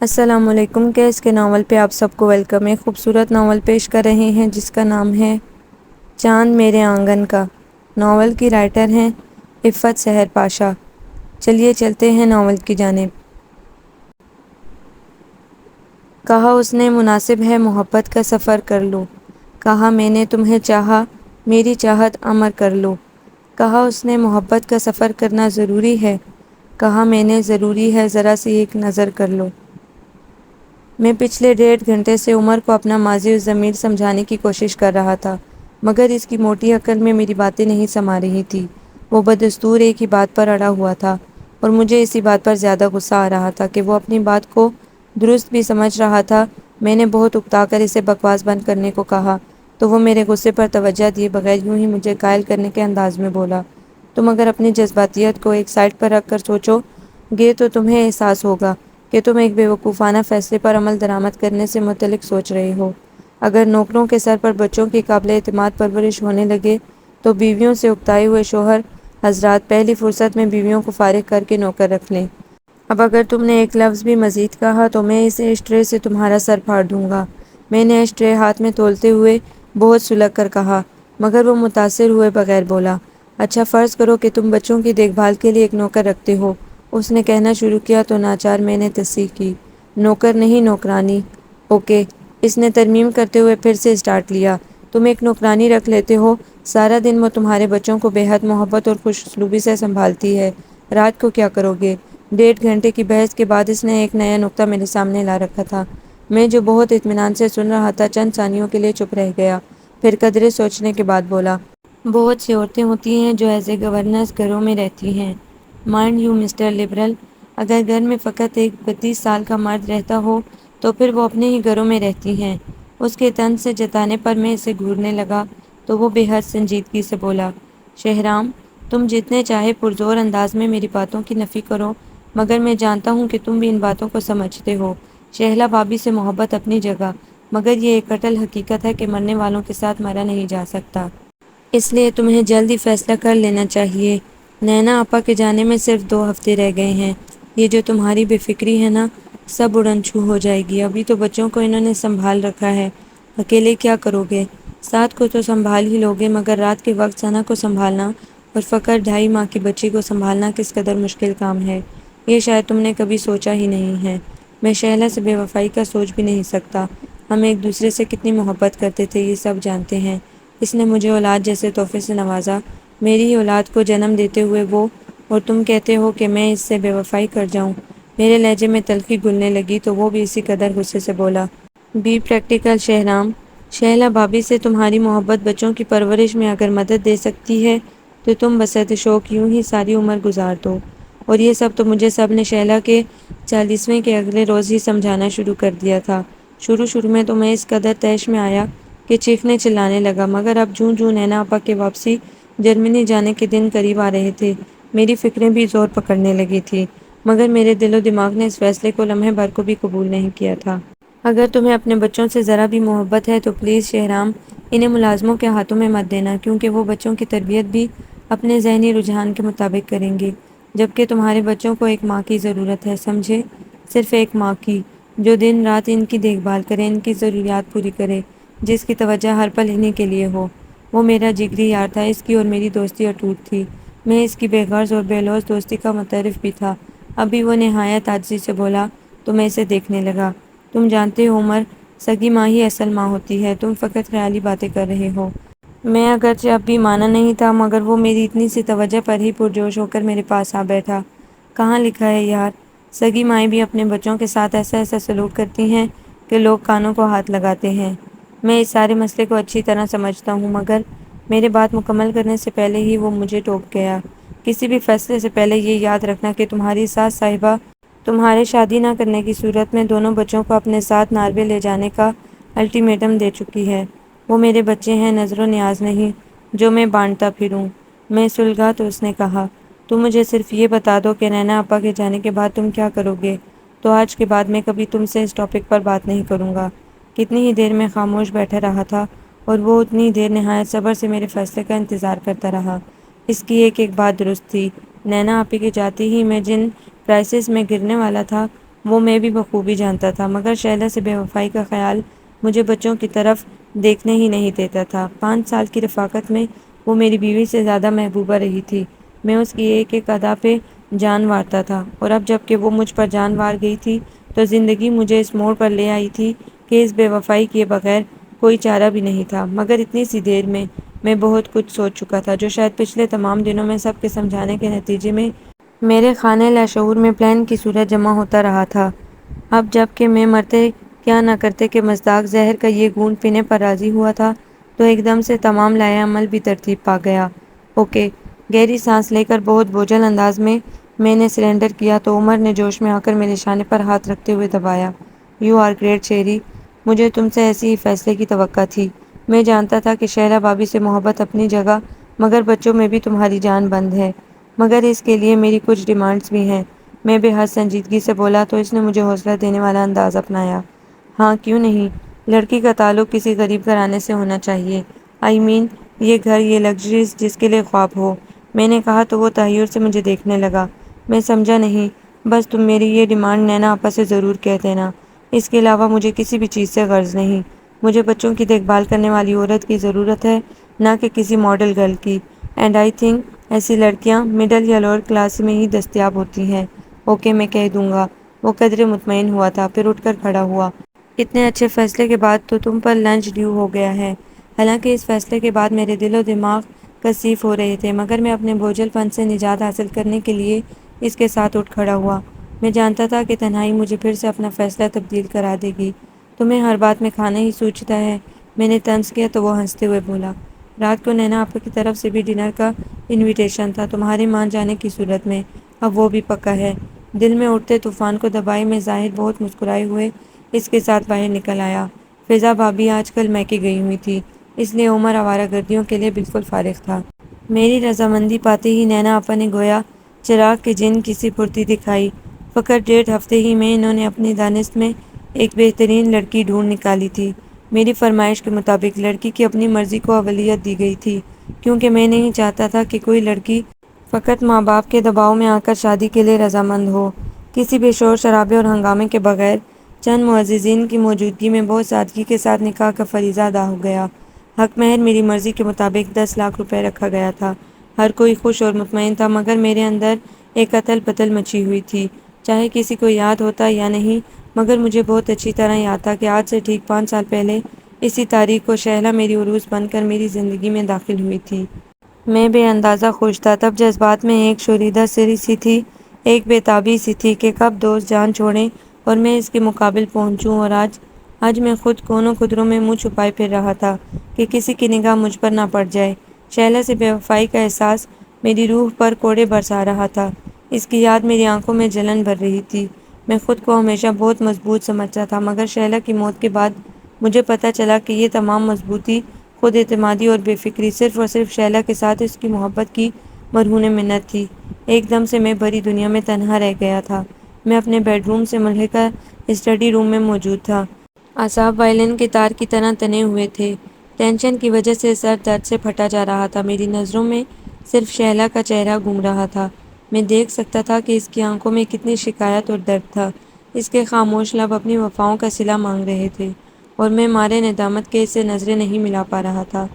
السلام علیکم۔ کیس کے ناول پہ آپ سب کو ویلکم ہے۔ خوبصورت ناول پیش کر رہے ہیں جس کا نام ہے چاند میرے آنگن کا۔ ناول کی رائٹر ہیں عفت سحر پاشا۔ چلیے چلتے ہیں ناول کی جانب۔ کہا اس نے مناسب ہے محبت کا سفر کر لو، کہا میں نے تمہیں چاہا میری چاہت امر کر لو، کہا اس نے محبت کا سفر کرنا ضروری ہے، کہا میں نے ضروری ہے ذرا سی ایک نظر کر لو۔ میں پچھلے 1.5 گھنٹے سے عمر کو اپنا ماضی و ضمیر سمجھانے کی کوشش کر رہا تھا، مگر اس کی موٹی عقل میں میری باتیں نہیں سما رہی تھی۔ وہ بدستور ایک ہی بات پر اڑا ہوا تھا اور مجھے اسی بات پر زیادہ غصہ آ رہا تھا کہ وہ اپنی بات کو درست بھی سمجھ رہا تھا۔ میں نے بہت اکتا کر اسے بکواس بند کرنے کو کہا تو وہ میرے غصے پر توجہ دیے بغیر یوں ہی مجھے قائل کرنے کے انداز میں بولا، تم اگر اپنی جذباتیت کو ایک سائڈ پر رکھ کر سوچو گے تو تمہیں احساس ہوگا کہ تم ایک بیوقوفانہ فیصلے پر عمل درآمد کرنے سے متعلق سوچ رہے ہو۔ اگر نوکروں کے سر پر بچوں کی قابل اعتماد پرورش ہونے لگے تو بیویوں سے اکتائے ہوئے شوہر حضرات پہلی فرصت میں بیویوں کو فارغ کر کے نوکر رکھ لیں۔ اب اگر تم نے ایک لفظ بھی مزید کہا تو میں اس ایش ٹرے سے تمہارا سر پھاڑ دوں گا۔ میں نے ایش ٹرے ہاتھ میں تولتے ہوئے بہت سلگ کر کہا، مگر وہ متاثر ہوئے بغیر بولا۔ اچھا فرض کرو کہ تم بچوں کی دیکھ بھال کے لیے ایک نوکر رکھتے ہو، اس نے کہنا شروع کیا تو ناچار میں نے تصحیح کی، نوکر نہیں نوکرانی۔ اوکے، اس نے ترمیم کرتے ہوئے پھر سے اسٹارٹ لیا، تم ایک نوکرانی رکھ لیتے ہو، سارا دن وہ تمہارے بچوں کو بے حد محبت اور خوش اسلوبی سے سنبھالتی ہے، رات کو کیا کرو گے؟ 1.5 گھنٹے کی بحث کے بعد اس نے ایک نیا نکتہ میرے سامنے لا رکھا تھا۔ میں جو بہت اطمینان سے سن رہا تھا چند ثانیوں کے لیے چپ رہ گیا، پھر قدرے سوچنے کے بعد بولا، بہت سی عورتیں ہوتی ہیں جو ایز اے گورننس گھروں میں رہتی ہیں، مائنڈ یو مسٹر لبرل، اگر گھر میں فقط ایک 32 سال کا مرد رہتا ہو تو پھر وہ اپنے ہی گھروں میں رہتی ہیں۔ اس کے طنز سے جتانے پر میں اسے گھورنے لگا تو وہ بے حد سنجیدگی سے بولا، شہرام تم جتنے چاہے پرزور انداز میں میری باتوں کی نفی کرو، مگر میں جانتا ہوں کہ تم بھی ان باتوں کو سمجھتے ہو۔ شہلا بھابھی سے محبت اپنی جگہ، مگر یہ ایک اٹل حقیقت ہے کہ مرنے والوں کے ساتھ مرا نہیں جا سکتا۔ اس لیے تمہیں جلد ہی فیصلہ کر لینا چاہیے۔ نینا آپا کے جانے میں صرف 2 ہفتے رہ گئے ہیں۔ یہ جو تمہاری بے فکری ہے نا، سب اڑن چھو ہو جائے گی۔ ابھی تو بچوں کو انہوں نے سنبھال رکھا ہے، اکیلے کیا کرو گے؟ سات کو تو سنبھال ہی لوگے، مگر رات کے وقت ثنا کو سنبھالنا اور فقط 2.5 ماہ کی بچی کو سنبھالنا کس قدر مشکل کام ہے، یہ شاید تم نے کبھی سوچا ہی نہیں ہے۔ میں شہلا سے بے وفائی کا سوچ بھی نہیں سکتا۔ ہم ایک دوسرے سے کتنی محبت کرتے تھے یہ سب جانتے ہیں۔ اس نے مجھے اولاد جیسے تحفے سے نوازا، میری ہی اولاد کو جنم دیتے ہوئے وہ، اور تم کہتے ہو کہ میں اس سے بے وفائی کر جاؤں؟ میرے لہجے میں تلخی گھلنے لگی تو وہ بھی اسی قدر غصے سے بولا، بی پریکٹیکل شہرام، شہلا بھابھی سے تمہاری محبت بچوں کی پرورش میں اگر مدد دے سکتی ہے تو تم بسط شوق یوں ہی ساری عمر گزار دو۔ اور یہ سب تو مجھے سب نے شہلا کے 40ویں کے اگلے روز ہی سمجھانا شروع کر دیا تھا۔ شروع میں تو میں اس قدر طیش میں آیا کہ چیخنے چلانے لگا، مگر اب جوں جوں نینا آپا کے واپسی جرمنی جانے کے دن قریب آ رہے تھے میری فکریں بھی زور پکڑنے لگی تھی، مگر میرے دل و دماغ نے اس فیصلے کو لمحے بھر کو بھی قبول نہیں کیا تھا۔ اگر تمہیں اپنے بچوں سے ذرا بھی محبت ہے تو پلیز شہرام انہیں ملازموں کے ہاتھوں میں مت دینا، کیونکہ وہ بچوں کی تربیت بھی اپنے ذہنی رجحان کے مطابق کریں گے، جبکہ تمہارے بچوں کو ایک ماں کی ضرورت ہے، سمجھے؟ صرف ایک ماں کی، جو دن رات ان کی دیکھ بھال کرے، ان کی ضروریات پوری کرے، جس کی توجہ ہر پل انہی کے لیے ہو۔ وہ میرا جگری یار تھا، اس کی اور میری دوستی اٹوٹ تھی، میں اس کی بے غرض اور بے لوث دوستی کا متعارف بھی تھا۔ ابھی وہ نہایت عاجزی سے بولا تو میں اسے دیکھنے لگا، تم جانتے ہو عمر، سگی ماں ہی اصل ماں ہوتی ہے، تم فقط خیالی باتیں کر رہے ہو۔ میں اگرچہ اب بھی مانا نہیں تھا، مگر وہ میری اتنی سی توجہ پر ہی پرجوش ہو کر میرے پاس آ بیٹھا۔ کہاں لکھا ہے یار، سگی مائیں بھی اپنے بچوں کے ساتھ ایسا سلوک کرتی ہیں کہ لوگ کانوں کو ہاتھ لگاتے ہیں؟ میں اس سارے مسئلے کو اچھی طرح سمجھتا ہوں، مگر میرے بات مکمل کرنے سے پہلے ہی وہ مجھے ٹوک گیا، کسی بھی فیصلے سے پہلے یہ یاد رکھنا کہ تمہاری ساس صاحبہ تمہارے شادی نہ کرنے کی صورت میں دونوں بچوں کو اپنے ساتھ ناروے لے جانے کا الٹیمیٹم دے چکی ہے۔ وہ میرے بچے ہیں، نظر و نیاز نہیں جو میں بانٹتا پھروں۔ میں سلگا تو اس نے کہا، تم مجھے صرف یہ بتا دو کہ نینا آپا کے جانے کے بعد تم کیا کرو گے، تو آج کے بعد میں کبھی تم سے اس ٹاپک پر بات نہیں کروں گا۔ کتنی ہی دیر میں خاموش بیٹھا رہا تھا اور وہ اتنی دیر نہایت صبر سے میرے فیصلے کا انتظار کرتا رہا۔ اس کی ایک بات درست تھی، نینا آپی کے جاتے ہی میں جن کرائسس میں گرنے والا تھا وہ میں بھی بخوبی جانتا تھا، مگر شیلا سے بے وفائی کا خیال مجھے بچوں کی طرف دیکھنے ہی نہیں دیتا تھا۔ 5 سال کی رفاقت میں وہ میری بیوی سے زیادہ محبوبہ رہی تھی۔ میں اس کی ایک ایک ادا پہ جان وارتا تھا، اور اب جب کہ وہ مجھ پر جان وار گئی تھی تو زندگی مجھے اس موڑ پر لے آئی تھی کہ اس بے وفائی کیے بغیر کوئی چارہ بھی نہیں تھا۔ مگر اتنی سی دیر میں بہت کچھ سوچ چکا تھا، جو شاید پچھلے تمام دنوں میں سب کے سمجھانے کے نتیجے میں میرے خانہ لاشعور میں پلان کی صورت جمع ہوتا رہا تھا۔ اب جب کہ میں مرتے کیا نہ کرتے کے مصداق زہر کا یہ گھونٹ پینے پر راضی ہوا تھا تو ایک دم سے تمام لائحہ عمل بھی ترتیب پا گیا۔ اوکے، گہری سانس لے کر بہت بوجھل انداز میں نے سرنڈر کیا تو عمر نے جوش میں آ کر میرے شانے پر ہاتھ رکھتے ہوئے دبایا۔ یو آر گریٹ شیری، مجھے تم سے ایسی ہی فیصلے کی توقع تھی۔ میں جانتا تھا کہ شہلا بابی سے محبت اپنی جگہ، مگر بچوں میں بھی تمہاری جان بند ہے۔ مگر اس کے لیے میری کچھ ڈیمانڈز بھی ہیں۔ میں بے حد سنجیدگی سے بولا تو اس نے مجھے حوصلہ دینے والا انداز اپنایا۔ ہاں کیوں نہیں، لڑکی کا تعلق کسی غریب گھرانے سے ہونا چاہیے۔ یہ گھر، یہ لگژریز جس کے لیے خواب ہو۔ میں نے کہا تو وہ تحیر سے مجھے دیکھنے لگا۔ میں سمجھا نہیں، بس تم میری یہ ڈیمانڈ نینا آپا سے ضرور کہہ دینا۔ اس کے علاوہ مجھے کسی بھی چیز سے غرض نہیں۔ مجھے بچوں کی دیکھ بھال کرنے والی عورت کی ضرورت ہے، نہ کہ کسی ماڈل گرل کی، اینڈ آئی تھنک ایسی لڑکیاں مڈل یا لوئر کلاس میں ہی دستیاب ہوتی ہیں۔ اوکے، میں کہہ دوں گا۔ وہ قدرے مطمئن ہوا تھا، پھر اٹھ کر کھڑا ہوا۔ اتنے اچھے فیصلے کے بعد تو تم پر لنچ ڈیو ہو گیا ہے۔ حالانکہ اس فیصلے کے بعد میرے دل و دماغ کثیف ہو رہے تھے، مگر میں اپنے بوجھل پن سے نجات حاصل کرنے کے لیے اس کے ساتھ اٹھ کھڑا ہوا۔ میں جانتا تھا کہ تنہائی مجھے پھر سے اپنا فیصلہ تبدیل کرا دے گی۔ تمہیں ہر بات میں کھانا ہی سوچتا ہے؟ میں نے طنز کیا تو وہ ہنستے ہوئے بولا، رات کو نینا آپا کی طرف سے بھی ڈنر کا انویٹیشن تھا، تمہارے مان جانے کی صورت میں۔ اب وہ بھی پکا ہے۔ دل میں اٹھتے طوفان کو دبائے میں ظاہر بہت مسکرائے ہوئے اس کے ساتھ باہر نکل آیا۔ فضا بھابی آج کل میکے گئی ہوئی تھی، اس لیے عمر آوارہ گردیوں کے لیے بالکل فارغ تھا۔ میری رضامندی پاتے ہی نینا آپا نے گویا چراغ کے جن کی سی پھرتی دکھائی۔ فقط 1.5 ہفتے ہی میں انہوں نے اپنی دانست میں ایک بہترین لڑکی ڈھونڈ نکالی تھی۔ میری فرمائش کے مطابق لڑکی کی اپنی مرضی کو اولویت دی گئی تھی، کیونکہ میں نہیں چاہتا تھا کہ کوئی لڑکی فقط ماں باپ کے دباؤ میں آ کر شادی کے لیے رضامند ہو۔ کسی بھی شور شرابے اور ہنگامے کے بغیر چند معززین کی موجودگی میں بہت سادگی کے ساتھ نکاح کا فریضہ ادا ہو گیا۔ حق مہر میری مرضی کے مطابق 10 لاکھ روپے رکھا گیا تھا۔ ہر کوئی خوش اور مطمئن تھا، مگر میرے اندر ایک اتل پتل مچی ہوئی تھی، چاہے کسی کو یاد ہوتا یا نہیں، مگر مجھے بہت اچھی طرح یاد تھا کہ آج سے ٹھیک 5 سال پہلے اسی تاریخ کو شہلا میری عروس بن کر میری زندگی میں داخل ہوئی تھی۔ میں بے اندازہ خوش تھا، تب جذبات میں ایک شوریدہ سی تھی، ایک بے تابی سی تھی کہ کب دوست جان چھوڑیں اور میں اس کے مقابل پہنچوں، اور آج میں خود کونوں خدروں میں منہ چھپائے پھر رہا تھا کہ کسی کی نگاہ مجھ پر نہ پڑ جائے۔ شیلا سے بے وفائی کا احساس میری روح پر کوڑے برسا رہا تھا، اس کی یاد میری آنکھوں میں جلن بھر رہی تھی۔ میں خود کو ہمیشہ بہت مضبوط سمجھتا تھا، مگر شیلا کی موت کے بعد مجھے پتہ چلا کہ یہ تمام مضبوطی، خود اعتمادی اور بے فکری صرف اور صرف شیلا کے ساتھ اس کی محبت کی مرہون منت تھی۔ ایک دم سے میں بھری دنیا میں تنہا رہ گیا تھا۔ میں اپنے بیڈ روم سے ملحقہ اسٹڈی روم میں موجود تھا۔ اعصاب وائلن کے تار کی طرح تنے ہوئے تھے۔ ٹینشن کی وجہ سے سر درد سے پھٹا جا رہا تھا۔ میری نظروں میں صرف شیلا کا چہرہ گھوم رہا تھا۔ میں دیکھ سکتا تھا کہ اس کی آنکھوں میں کتنی شکایت اور درد تھا۔ اس کے خاموش لب اپنی وفاؤں کا صلہ مانگ رہے تھے، اور میں مارے ندامت کے اس سے نظریں نہیں ملا پا رہا تھا۔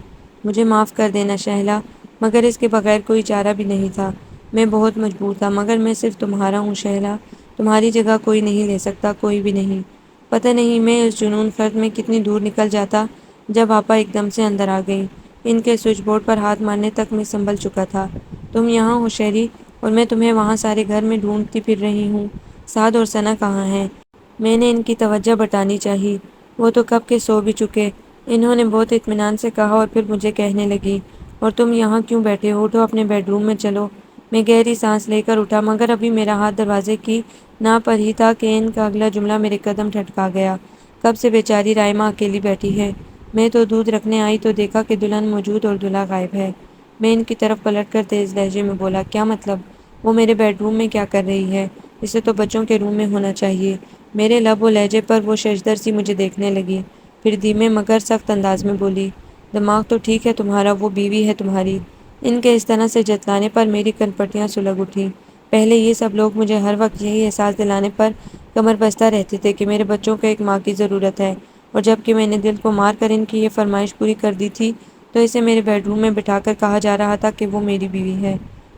مجھے معاف کر دینا شہلا، مگر اس کے بغیر کوئی چارہ بھی نہیں تھا۔ میں بہت مجبور تھا، مگر میں صرف تمہارا ہوں شہلا، تمہاری جگہ کوئی نہیں لے سکتا، کوئی بھی نہیں۔ پتہ نہیں میں اس جنون خرد میں کتنی دور نکل جاتا جب آپا ایک دم سے اندر آ گئیں۔ ان کے سوئچ بورڈ پر ہاتھ مارنے تک میں سنبھل چکا تھا۔ تم یہاں ہو شیری، اور میں تمہیں وہاں سارے گھر میں ڈھونڈتی پھر رہی ہوں۔ سعد اور ثنا کہاں ہیں؟ میں نے ان کی توجہ بٹانی چاہی۔ وہ تو کب کے سو بھی چکے، انہوں نے بہت اطمینان سے کہا، اور پھر مجھے کہنے لگی، اور تم یہاں کیوں بیٹھے ہو؟ اٹھو، اپنے بیڈ روم میں چلو۔ میں گہری سانس لے کر اٹھا، مگر ابھی میرا ہاتھ دروازے کی ناپ پر ہی تھا کہ ان کا اگلا جملہ میرے قدم ٹھٹکا گیا۔ کب سے بیچاری رائمہ اکیلی بیٹھی ہے؟ میں تو دودھ رکھنے آئی تو دیکھا کہ دلہن موجود اور دولہا غائب ہے۔ میں ان کی طرف پلٹ کر تیز لہجے میں بولا، کیا مطلب؟ وہ میرے بیڈ روم میں کیا کر رہی ہے؟ اسے تو بچوں کے روم میں ہونا چاہیے۔ میرے لب و لہجے پر وہ ششدر سی مجھے دیکھنے لگی، پھر دھیمے مگر سخت انداز میں بولی، دماغ تو ٹھیک ہے تمہارا، وہ بیوی ہے تمہاری۔ ان کے اس طرح سے جتلانے پر میری کن پٹیاں سلگ اٹھیں۔ پہلے یہ سب لوگ مجھے ہر وقت یہی احساس دلانے پر کمر بستہ رہتے تھے کہ میرے بچوں کو ایک ماں کی ضرورت ہے، اور جب کہ میں نے دل کو مار کر ان کی یہ فرمائش پوری کر دی تھی تو اسے میرے بیڈ روم میں بٹھا کر کہا جا رہا تھا کہ وہ میری بیوی ہے۔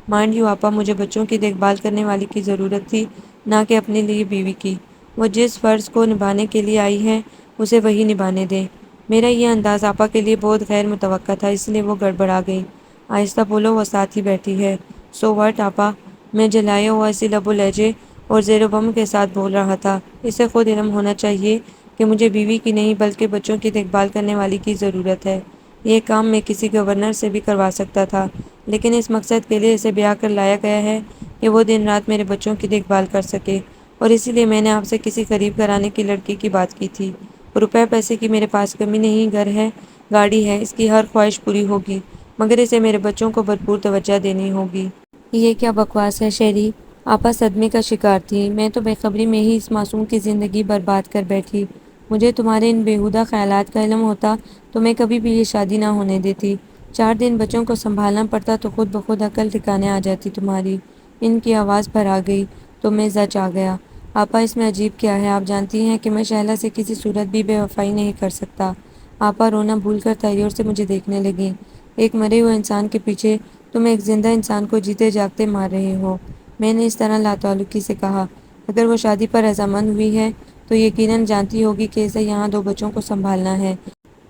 مائنڈ یو آپا، مجھے بچوں کی دیکھ بھال کرنے والی کی ضرورت تھی، نہ کہ اپنے لیے بیوی کی۔ وہ جس فرض کو نبھانے کے لیے آئی ہے اسے وہی نبھانے دیں۔ میرا یہ انداز آپا کے لیے بہت غیر متوقع تھا، اس لیے وہ گڑبڑا گئی۔ آہستہ بولو، وہ ساتھ ہی بیٹھی ہے۔ سو واٹ آپا؟ میں جلائے ہوا اسی لب و لہجے اور زیر و بم کے ساتھ بول رہا تھا۔ اسے خود علم ہونا چاہیے کہ مجھے بیوی کی نہیں بلکہ بچوں کی دیکھ بھال کرنے والی کی ضرورت ہے۔ یہ کام میں کسی گورنر سے بھی کروا سکتا تھا، لیکن اس مقصد کے لیے اسے بیاہ کر لایا گیا ہے کہ وہ دن رات میرے بچوں کی دیکھ بھال کر سکے، اور اسی لیے میں نے آپ سے کسی قریب گھرانے کی لڑکی کی بات کی تھی۔ روپے پیسے کی میرے پاس کمی نہیں، گھر ہے، گاڑی ہے، اس کی ہر خواہش پوری ہوگی، مگر اسے میرے بچوں کو بھرپور توجہ دینی ہوگی۔ یہ کیا بکواس ہے شیری؟ آپا صدمے کا شکار تھی۔ میں تو بے خبری میں ہی اس معصوم کی زندگی برباد کر بیٹھی۔ مجھے تمہارے ان بیہودہ خیالات کا علم ہوتا تو میں کبھی بھی یہ شادی نہ ہونے دیتی۔ 4 دن بچوں کو سنبھالنا پڑتا تو خود بخود عقل ٹھکانے آ جاتی تمہاری۔ ان کی آواز بھر آ گئی تو میں زچ آ گیا۔ آپا اس میں عجیب کیا ہے؟ آپ جانتی ہیں کہ میں شہلا سے کسی صورت بھی بے وفائی نہیں کر سکتا۔ آپا رونا بھول کر تحیر سے مجھے دیکھنے لگیں۔ ایک مرے ہوئے انسان کے پیچھے تم ایک زندہ انسان کو جیتے جاگتے مار رہے ہو، میں نے اس طرح لاتعلقی سے کہا۔ اگر وہ شادی پر رضامند ہوئی ہے تو یقیناً جانتی ہوگی کہ اسے یہاں 2 بچوں کو سنبھالنا ہے۔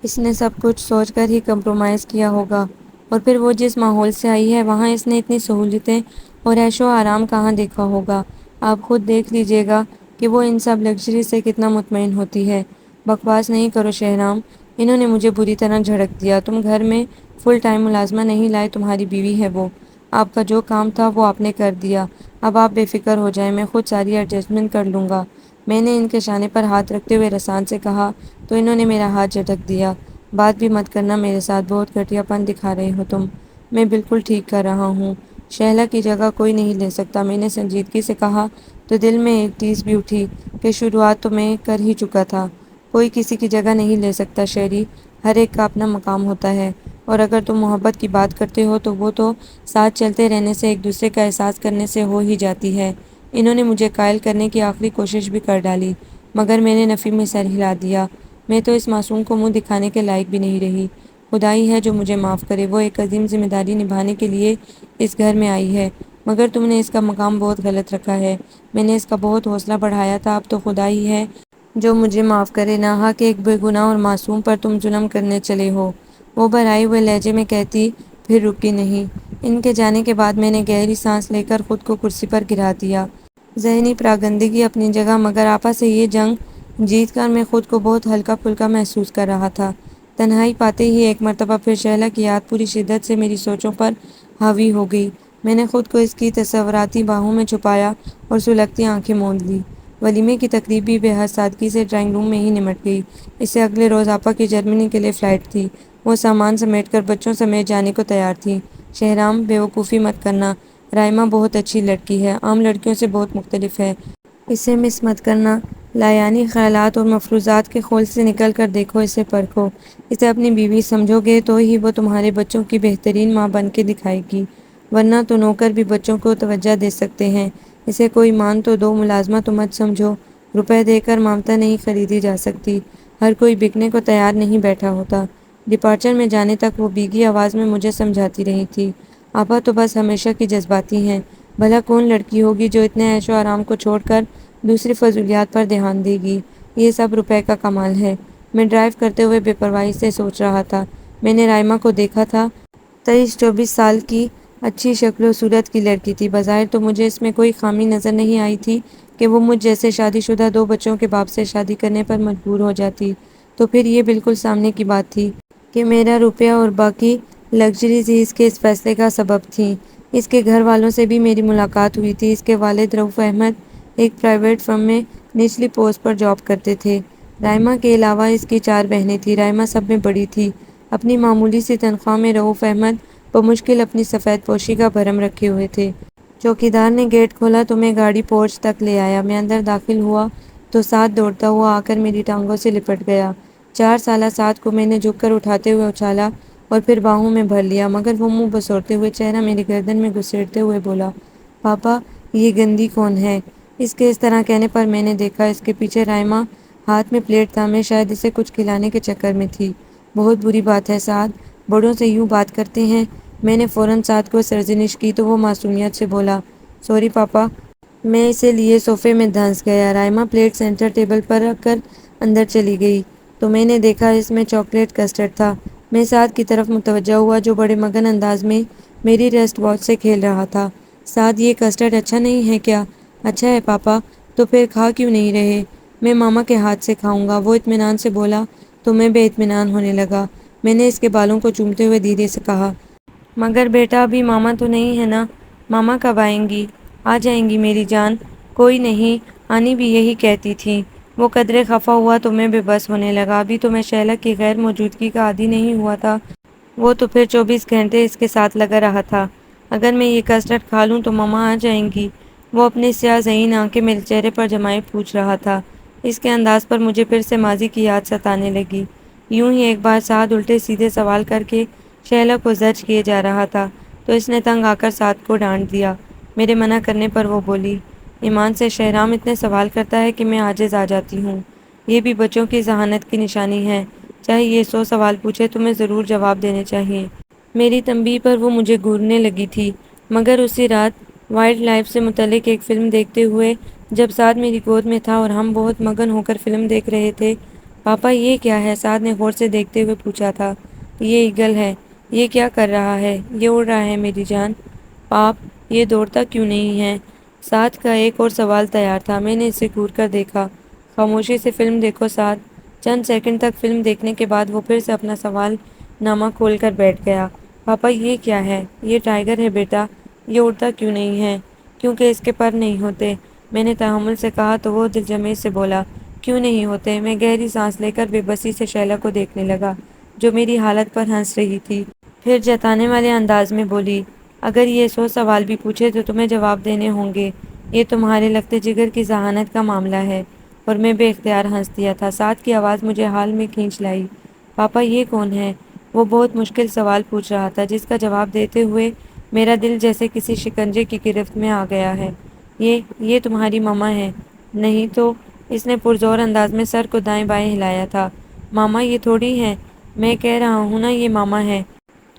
اس نے سب کچھ سوچ کر ہی کمپرومائز کیا ہوگا، اور پھر وہ جس ماحول سے آئی ہے وہاں اس نے اتنی سہولتیں اور عیش و آرام کہاں دیکھا ہوگا۔ آپ خود دیکھ لیجیے گا کہ وہ ان سب لگژری سے کتنا مطمئن ہوتی ہے۔ بکواس نہیں کرو شہرام، انہوں نے مجھے بری طرح جھڑک دیا۔ تم گھر میں فل ٹائم ملازمہ نہیں لائے، تمہاری بیوی ہے وہ۔ آپ کا جو کام تھا وہ آپ نے کر دیا، اب آپ بے فکر ہو جائیں، میں خود ساری ایڈجسٹمنٹ کر لوں گا۔ میں نے ان کے شانے پر ہاتھ رکھتے ہوئے رسان سے کہا تو انہوں نے میرا ہاتھ جھٹک دیا۔ بات بھی مت کرنا میرے ساتھ، بہت گھٹیا پن دکھا رہے ہو تم۔ میں بالکل ٹھیک کر رہا ہوں، شہلا کی جگہ کوئی نہیں لے سکتا، میں نے سنجیدگی سے کہا تو دل میں ایک ٹیس بھی اٹھی کہ شروعات تو میں کر ہی چکا تھا۔ کوئی کسی کی جگہ نہیں لے سکتا شیری، ہر ایک کا اپنا مقام ہوتا ہے، اور اگر تم محبت کی بات کرتے ہو تو وہ تو ساتھ چلتے رہنے سے، ایک دوسرے کا احساس کرنے سے ہو ہی جاتی ہے۔ انہوں نے مجھے قائل کرنے کی آخری کوشش بھی کر ڈالی، مگر میں نے نفی میں سر ہلا دیا۔ میں تو اس معصوم کو منہ دکھانے کے لائق بھی نہیں رہی۔ خدائی ہے جو مجھے معاف کرے، وہ ایک عظیم ذمہ داری نبھانے کے لیے اس گھر میں آئی ہے، مگر تم نے اس کا مقام بہت غلط رکھا ہے۔ میں نے اس کا بہت حوصلہ بڑھایا تھا، اب تو خدا ہی ہے جو مجھے معاف کرے، ناحق ایک بے گناہ اور معصوم پر تم ظلم کرنے چلے ہو، وہ بھرائے ہوئے لہجے میں کہتی، پھر رکی نہیں۔ ان کے جانے کے بعد میں نے گہری سانس لے کر خود کو کرسی پر گرا دیا۔ ذہنی پراگندگی اپنی جگہ، مگر آپا سے یہ جنگ جیت کر میں خود کو بہت ہلکا پھلکا محسوس کر رہا تھا۔ تنہائی پاتے ہی ایک مرتبہ پھر شہلا کی یاد پوری شدت سے میری سوچوں پر حاوی ہو گئی۔ میں نے خود کو اس کی تصوراتی باہوں میں چھپایا اور سلگتی آنکھیں موند لی۔ ولیمے کی تقریب بھی بے حد سادگی سے ڈرائنگ روم میں ہی نمٹ گئی۔ اس سے اگلے روز آپا کی جرمنی کے لیے فلائٹ تھی۔ وہ سامان سمیٹ کر بچوں سمیت جانے کو تیار تھیں۔ شہرام، بے وقوفی مت کرنا، رائمہ بہت اچھی لڑکی ہے، عام لڑکیوں سے بہت مختلف ہے، اسے مس مت کرنا۔ لایعنی خیالات اور مفروضات کے خول سے نکل کر دیکھو، اسے پرکھو، اسے اپنی بیوی سمجھو گے تو ہی وہ تمہارے بچوں کی بہترین ماں بن کے دکھائے گی، ورنہ تو نوکر بھی بچوں کو توجہ دے سکتے ہیں، اسے کوئی مان تو دو، ملازمہ تو مت سمجھو۔ روپے دے کر ممتا نہیں خریدی جا سکتی، ہر کوئی بکنے کو تیار نہیں بیٹھا ہوتا۔ ڈپارچر میں جانے تک وہ بھیگی آواز میں مجھے سمجھاتی رہی تھی، آپا تو بس ہمیشہ کی جذباتی ہیں، بھلا کون لڑکی ہوگی جو اتنے عیش و آرام کو چھوڑ کر دوسری فضولیات پر دھیان دے گی، یہ سب روپے کا کمال ہے۔ میں ڈرائیو کرتے ہوئے بے پرواہی سے سوچ رہا تھا۔ میں نے رائمہ کو دیکھا تھا، 23-24 سال کی اچھی شکل و صورت کی لڑکی تھی، بظاہر تو مجھے اس میں کوئی خامی نظر نہیں آئی تھی کہ وہ مجھ جیسے شادی شدہ 2 بچوں کے باپ سے شادی کرنے پر مجبور ہو جاتی، تو پھر یہ بالکل سامنے کی بات تھی کہ میرا روپیہ اور باقی لگژریز ہی اس کے اس فیصلے کا سبب تھیں۔ اس کے گھر والوں سے بھی میری ملاقات ہوئی تھی۔ اس کے والد رؤوف احمد ایک پرائیویٹ فرم میں نچلی پوسٹ پر جاب کرتے تھے۔ رائمہ کے علاوہ اس کی 4 بہنیں تھیں، رائمہ سب میں بڑی تھی۔ اپنی معمولی سی تنخواہ میں رؤوف احمد بمشکل اپنی سفید پوشی کا بھرم رکھے ہوئے تھے۔ چوکیدار نے گیٹ کھولا تو میں گاڑی پورچ تک لے آیا۔ میں اندر داخل ہوا تو ساتھ دوڑتا ہوا آ کر میری ٹانگوں سے لپٹ گیا۔ 4 سالہ ساتھ کو میں نے جھک کر اٹھاتے ہوئے اچھالا اور پھر باہوں میں بھر لیا، مگر وہ منہ بسوڑتے ہوئے، چہرہ میری گردن میں گھسیٹتے ہوئے بولا، پاپا یہ گندی کون ہے؟ اس کے اس طرح کہنے پر میں نے دیکھا اس کے پیچھے رائما ہاتھ میں پلیٹ تھا۔ میں شاید اسے کچھ کھلانے کے چکر میں تھی۔ بہت بری بات ہے سعد، بڑوں سے یوں بات کرتے ہیں؟ میں نے فوراً سعد کو سرزنش کی تو وہ معصومیت سے بولا، سوری پاپا۔ میں اسے لیے صوفے میں دھنس گیا۔ رائما پلیٹ سینٹر ٹیبل پر رکھ کر اندر چلی گئی تو میں نے دیکھا اس میں چاکلیٹ کسٹرڈ تھا۔ میں سعد کی طرف متوجہ ہوا جو بڑے مگن انداز میں میری ریسٹ واچ سے کھیل رہا تھا۔ سعد، یہ کسٹرڈ اچھا نہیں ہے کیا؟ اچھا ہے پاپا۔ تو پھر کھا کیوں نہیں رہے؟ میں ماما کے ہاتھ سے کھاؤں گا، وہ اطمینان سے بولا تو میں بے اطمینان ہونے لگا۔ میں نے اس کے بالوں کو چومتے ہوئے دھیرے سے کہا، مگر بیٹا ابھی ماما تو نہیں ہے نا؟ ماما کب آئیں گی؟ آ جائیں گی میری جان۔ کوئی نہیں، آنی بھی یہی کہتی تھیں۔ وہ قدرے خفا ہوا تو میں بے بس ہونے لگا۔ ابھی تو میں شیلا کی غیر موجودگی کا عادی نہیں ہوا تھا، وہ تو پھر 24 گھنٹے اس کے ساتھ لگا رہا تھا۔ اگر میں یہ کسٹرڈ کھا لوں تو ماما آ جائیں گی؟ وہ اپنی سیاہ ذہین آنکھیں میرے چہرے پر جمائے پوچھ رہا تھا۔ اس کے انداز پر مجھے پھر سے ماضی کی یاد ستانے لگی۔ یوں ہی ایک بار سعد الٹے سیدھے سوال کر کے شیلا کو زج کیے جا رہا تھا تو اس نے تنگ آ کر سعد کو ڈانٹ دیا۔ میرے منع کرنے پر وہ بولی، ایمان سے شہرام اتنے سوال کرتا ہے کہ میں عاجز آ جاتی ہوں۔ یہ بھی بچوں کی ذہانت کی نشانی ہے، چاہے یہ 100 سوال پوچھے تمہیں ضرور جواب دینے چاہیے۔ میری تنبیہ پر وہ مجھے گھورنے لگی تھی، مگر اسی رات وائلڈ لائف سے متعلق ایک فلم دیکھتے ہوئے جب سعد میری گود میں تھا اور ہم بہت مگن ہو کر فلم دیکھ رہے تھے۔ پاپا یہ کیا ہے؟ سعد نے غور سے دیکھتے ہوئے پوچھا تھا۔ یہ ایگل ہے۔ یہ کیا کر رہا ہے؟ یہ اڑ رہا ہے میری جان۔ پاپ، یہ دوڑتا کیوں نہیں ہے؟ سعد کا ایک اور سوال تیار تھا۔ میں نے اسے گھور کر دیکھا۔ خاموشی سے فلم دیکھو سعد۔ چند سیکنڈ تک فلم دیکھنے کے بعد وہ پھر سے اپنا سوال نامہ کھول کر بیٹھ گیا۔ پاپا یہ کیا ہے؟ یہ ٹائیگر ہے بیٹا۔ یہ اڑتا کیوں نہیں ہے؟ کیونکہ اس کے پر نہیں ہوتے۔ میں نے تحمل سے کہا تو وہ دلجمعی سے بولا، کیوں نہیں ہوتے؟ میں گہری سانس لے کر بے بسی سے شیلا کو دیکھنے لگا جو میری حالت پر ہنس رہی تھی۔ پھر جتانے والے انداز میں بولی، اگر یہ 100 سوال بھی پوچھے تو تمہیں جواب دینے ہوں گے۔ یہ تمہارے لگتے جگر کی ذہانت کا معاملہ ہے۔ اور میں بے اختیار ہنس دیا تھا۔ سعد کی آواز مجھے حال میں کھینچ لائی، پاپا یہ کون ہے؟ وہ بہت مشکل سوال پوچھ رہا تھا جس کا جواب دیتے ہوئے میرا دل جیسے کسی شکنجے کی گرفت میں آ گیا ہے۔ یہ تمہاری ماما ہے؟ نہیں تو؟ اس نے پرزور انداز میں سر کو دائیں بائیں ہلایا تھا۔ ماما یہ تھوڑی ہے، میں کہہ رہا ہوں نا یہ ماما ہے۔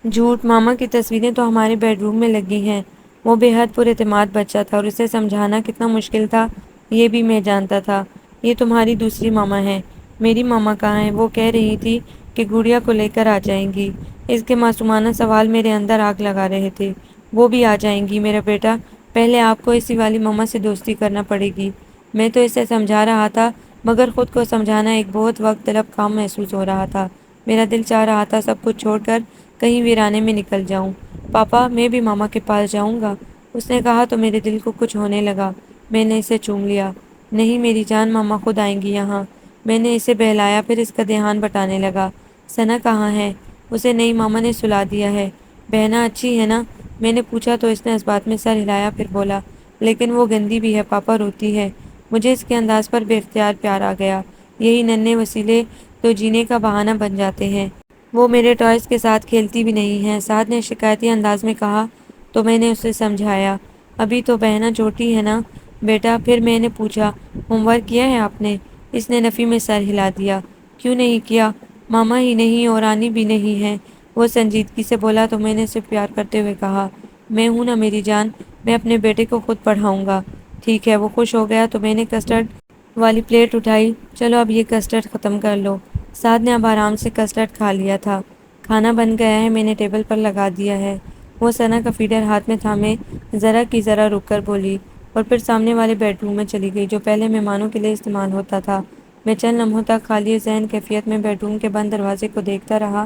جھوٹ، ماما کی تصویریں تو ہمارے بیڈ روم میں لگی ہیں۔ وہ بے حد پر اعتماد بچہ تھا اور اسے سمجھانا کتنا مشکل تھا یہ بھی میں جانتا تھا۔ یہ تمہاری دوسری ماما ہے۔ میری ماما کہاں ہے؟ وہ کہہ رہی تھی کہ گڑیا کو لے کر آ جائیں گی۔ اس کے معصومانہ سوال میرے اندر آگ لگا رہے تھے۔ وہ بھی آ جائیں گی میرا بیٹا، پہلے آپ کو اسی والی ماما سے دوستی کرنا پڑے گی۔ میں تو اسے سمجھا رہا تھا مگر خود کو سمجھانا ایک بہت وقت طلب کام محسوس ہو رہا تھا۔ میرا دل چاہ رہا تھا سب کچھ چھوڑ کر کہیں ویرانے میں نکل جاؤں۔ پاپا میں بھی ماما کے پاس جاؤں گا، اس نے کہا تو میرے دل کو کچھ ہونے لگا۔ میں نے اسے چوم لیا۔ نہیں میری جان، ماما خود آئیں گی یہاں۔ میں نے اسے بہلایا پھر اس کا دھیان بٹانے لگا۔ ثنا کہاں ہے؟ اسے نئی ماما نے سلا دیا ہے۔ بہنا اچھی ہے نا؟ میں نے پوچھا تو اس نے اس بات میں سر ہلایا پھر بولا، لیکن وہ گندی بھی ہے پاپا، روتی ہے۔ مجھے اس کے انداز پر بے اختیار پیار آ گیا۔ یہی ننھے وسیلے تو جینے کا بہانہ بن جاتے ہیں۔ وہ میرے ٹوائز کے ساتھ کھیلتی بھی نہیں ہے، سعد نے شکایتی انداز میں کہا تو میں نے اسے سمجھایا، ابھی تو بہنا چھوٹی ہے نا بیٹا۔ پھر میں نے پوچھا، ہوم ورک کیا ہے آپ نے؟ اس نے نفی میں سر ہلا دیا۔ کیوں نہیں کیا؟ ماما ہی نہیں اور آنی بھی نہیں ہے، وہ سنجیدگی سے بولا تو میں نے اسے پیار کرتے ہوئے کہا، میں ہوں نا میری جان، میں اپنے بیٹے کو خود پڑھاؤں گا۔ ٹھیک ہے۔ وہ خوش ہو گیا تو میں نے کسٹرڈ والی پلیٹ اٹھائی، چلو اب یہ کسٹرڈ ختم کر لو۔ سعد نے اب آرام سے کسٹرڈ کھا لیا تھا۔ کھانا بن گیا ہے، میں نے ٹیبل پر لگا دیا ہے۔ وہ ثنا کا فیڈر ہاتھ میں تھامے ذرا کی ذرا رک کر بولی اور پھر سامنے والے بیڈ روم میں چلی گئی جو پہلے مہمانوں کے لیے استعمال ہوتا تھا۔ میں چند لمحوں تک خالی ذہن کیفیت میں بیڈ روم کے بند دروازے کو دیکھتا رہا،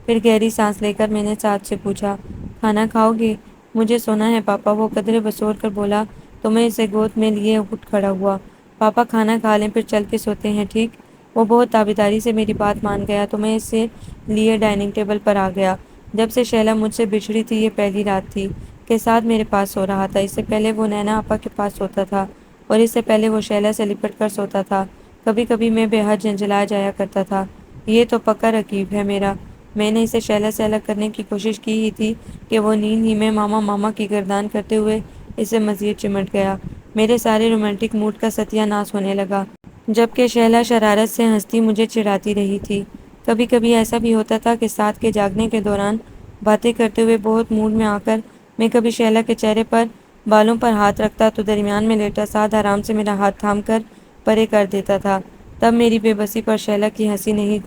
پھر گہری سانس لے کر میں نے سعد سے پوچھا، کھانا کھاؤ گے؟ مجھے سونا ہے پاپا، وہ قدرے بسور کر بولا تو میں اسے گود میں لیے اٹھ کھڑا ہوا۔ پاپا کھانا کھا لیں پھر چل کے سوتے ہیں، ٹھیک؟ وہ بہت تابعداری سے میری بات مان گیا تو میں اسے لیے ڈائننگ ٹیبل پر آ گیا۔ جب سے شیلا مجھ سے بچھڑی تھی یہ پہلی رات تھی کہ سعد میرے پاس سو رہا تھا۔ اس سے پہلے وہ نینا آپا کے پاس سوتا تھا اور اس سے پہلے وہ شیلا سے لپٹ کر سوتا تھا۔ کبھی کبھی میں بے حد جھنجھلا جایا کرتا تھا، یہ تو پکا رقیب ہے میرا۔ میں نے اسے شیلا سے الگ کرنے کی کوشش کی ہی تھی کہ وہ نیند ہی میں ماما ماما کی گردان کرتے ہوئے اسے مزید چمٹ گیا۔ میرے سارے رومانٹک موڈ کا ستیہ ناش ہونے لگا، جبکہ شیلا شرارت سے ہنستی مجھے چڑھاتی رہی تھی۔ کبھی کبھی ایسا بھی ہوتا تھا کہ ساتھ کے جاگنے کے دوران باتیں کرتے ہوئے بہت موڈ میں آ کر میں کبھی شیلا کے چہرے پر بالوں پر ہاتھ رکھتا تو درمیان میں لیٹا سعد آرام سے میرا ہاتھ تھام کر پرے کر دیتا تھا۔ تب میری بے بسی پر شیلا کی ہنسی نہیں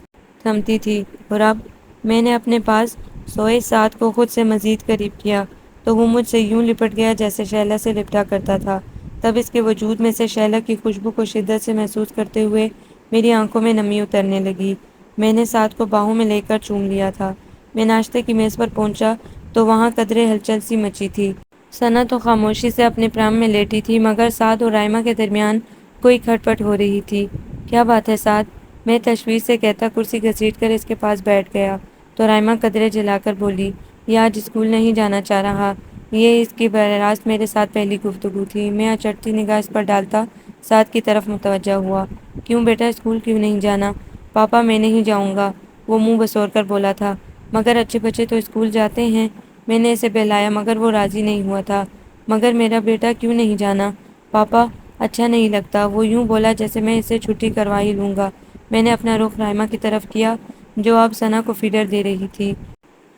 تھمتی تھی، اور اب میں نے اپنے پاس سوئے سعد کو خود سے مزید قریب کیا تو وہ مجھ سے یوں لپٹ گیا جیسے شیلا سے لپٹا کرتا تھا۔ تب اس کے وجود میں سے شیلا کی خوشبو کو شدت سے محسوس کرتے ہوئے میری آنکھوں میں نمی اترنے لگی۔ میں نے سعد کو باہوں میں لے کر چوم لیا تھا۔ میں ناشتے کی میز پر پہنچا تو وہاں قدرے ہلچل سی مچی تھی۔ ثنا تو خاموشی سے اپنے پرام میں لیٹی تھی، مگر سعد اور رائمہ کے درمیان کوئی کھٹ پٹ ہو رہی تھی۔ کیا بات ہے سعد؟ میں تشویش سے کہتا کرسی گھسیٹ کر اس کے پاس بیٹھ گیا تو رائمہ قدرے جلا کر بولی، یہ آج اسکول نہیں جانا چاہ رہا۔ یہ اس کی براہ راست میرے ساتھ پہلی گفتگو تھی۔ میں اچٹتی نگاہ اس پر ڈالتا سعد کی طرف متوجہ ہوا۔ کیوں بیٹا، اسکول کیوں نہیں جانا؟ پاپا میں نہیں جاؤں گا، وہ منہ بسور کر بولا تھا۔ مگر اچھے بچے تو اسکول جاتے ہیں۔ میں نے اسے بہلایا مگر وہ راضی نہیں ہوا تھا۔ مگر میرا بیٹا کیوں نہیں جانا؟ پاپا اچھا نہیں لگتا، وہ یوں بولا جیسے میں اسے چھٹی کروا ہی لوں گا۔ میں نے اپنا رخ رائمہ کی طرف کیا جو اب ثنا کو فیڈر دے رہی تھی۔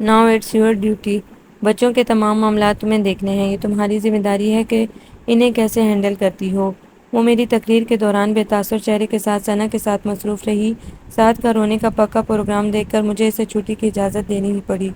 Now it's your duty. بچوں کے تمام معاملات تمہیں دیکھنے ہیں، یہ تمہاری ذمہ داری ہے کہ انہیں کیسے ہینڈل کرتی ہو۔ وہ میری تقریر کے دوران بے تاثر چہرے کے ساتھ ثنا کے ساتھ مصروف رہی۔ سعد کا رونے کا پکا پروگرام دیکھ کر مجھے اسے چھٹی کی اجازت دینی ہی پڑی۔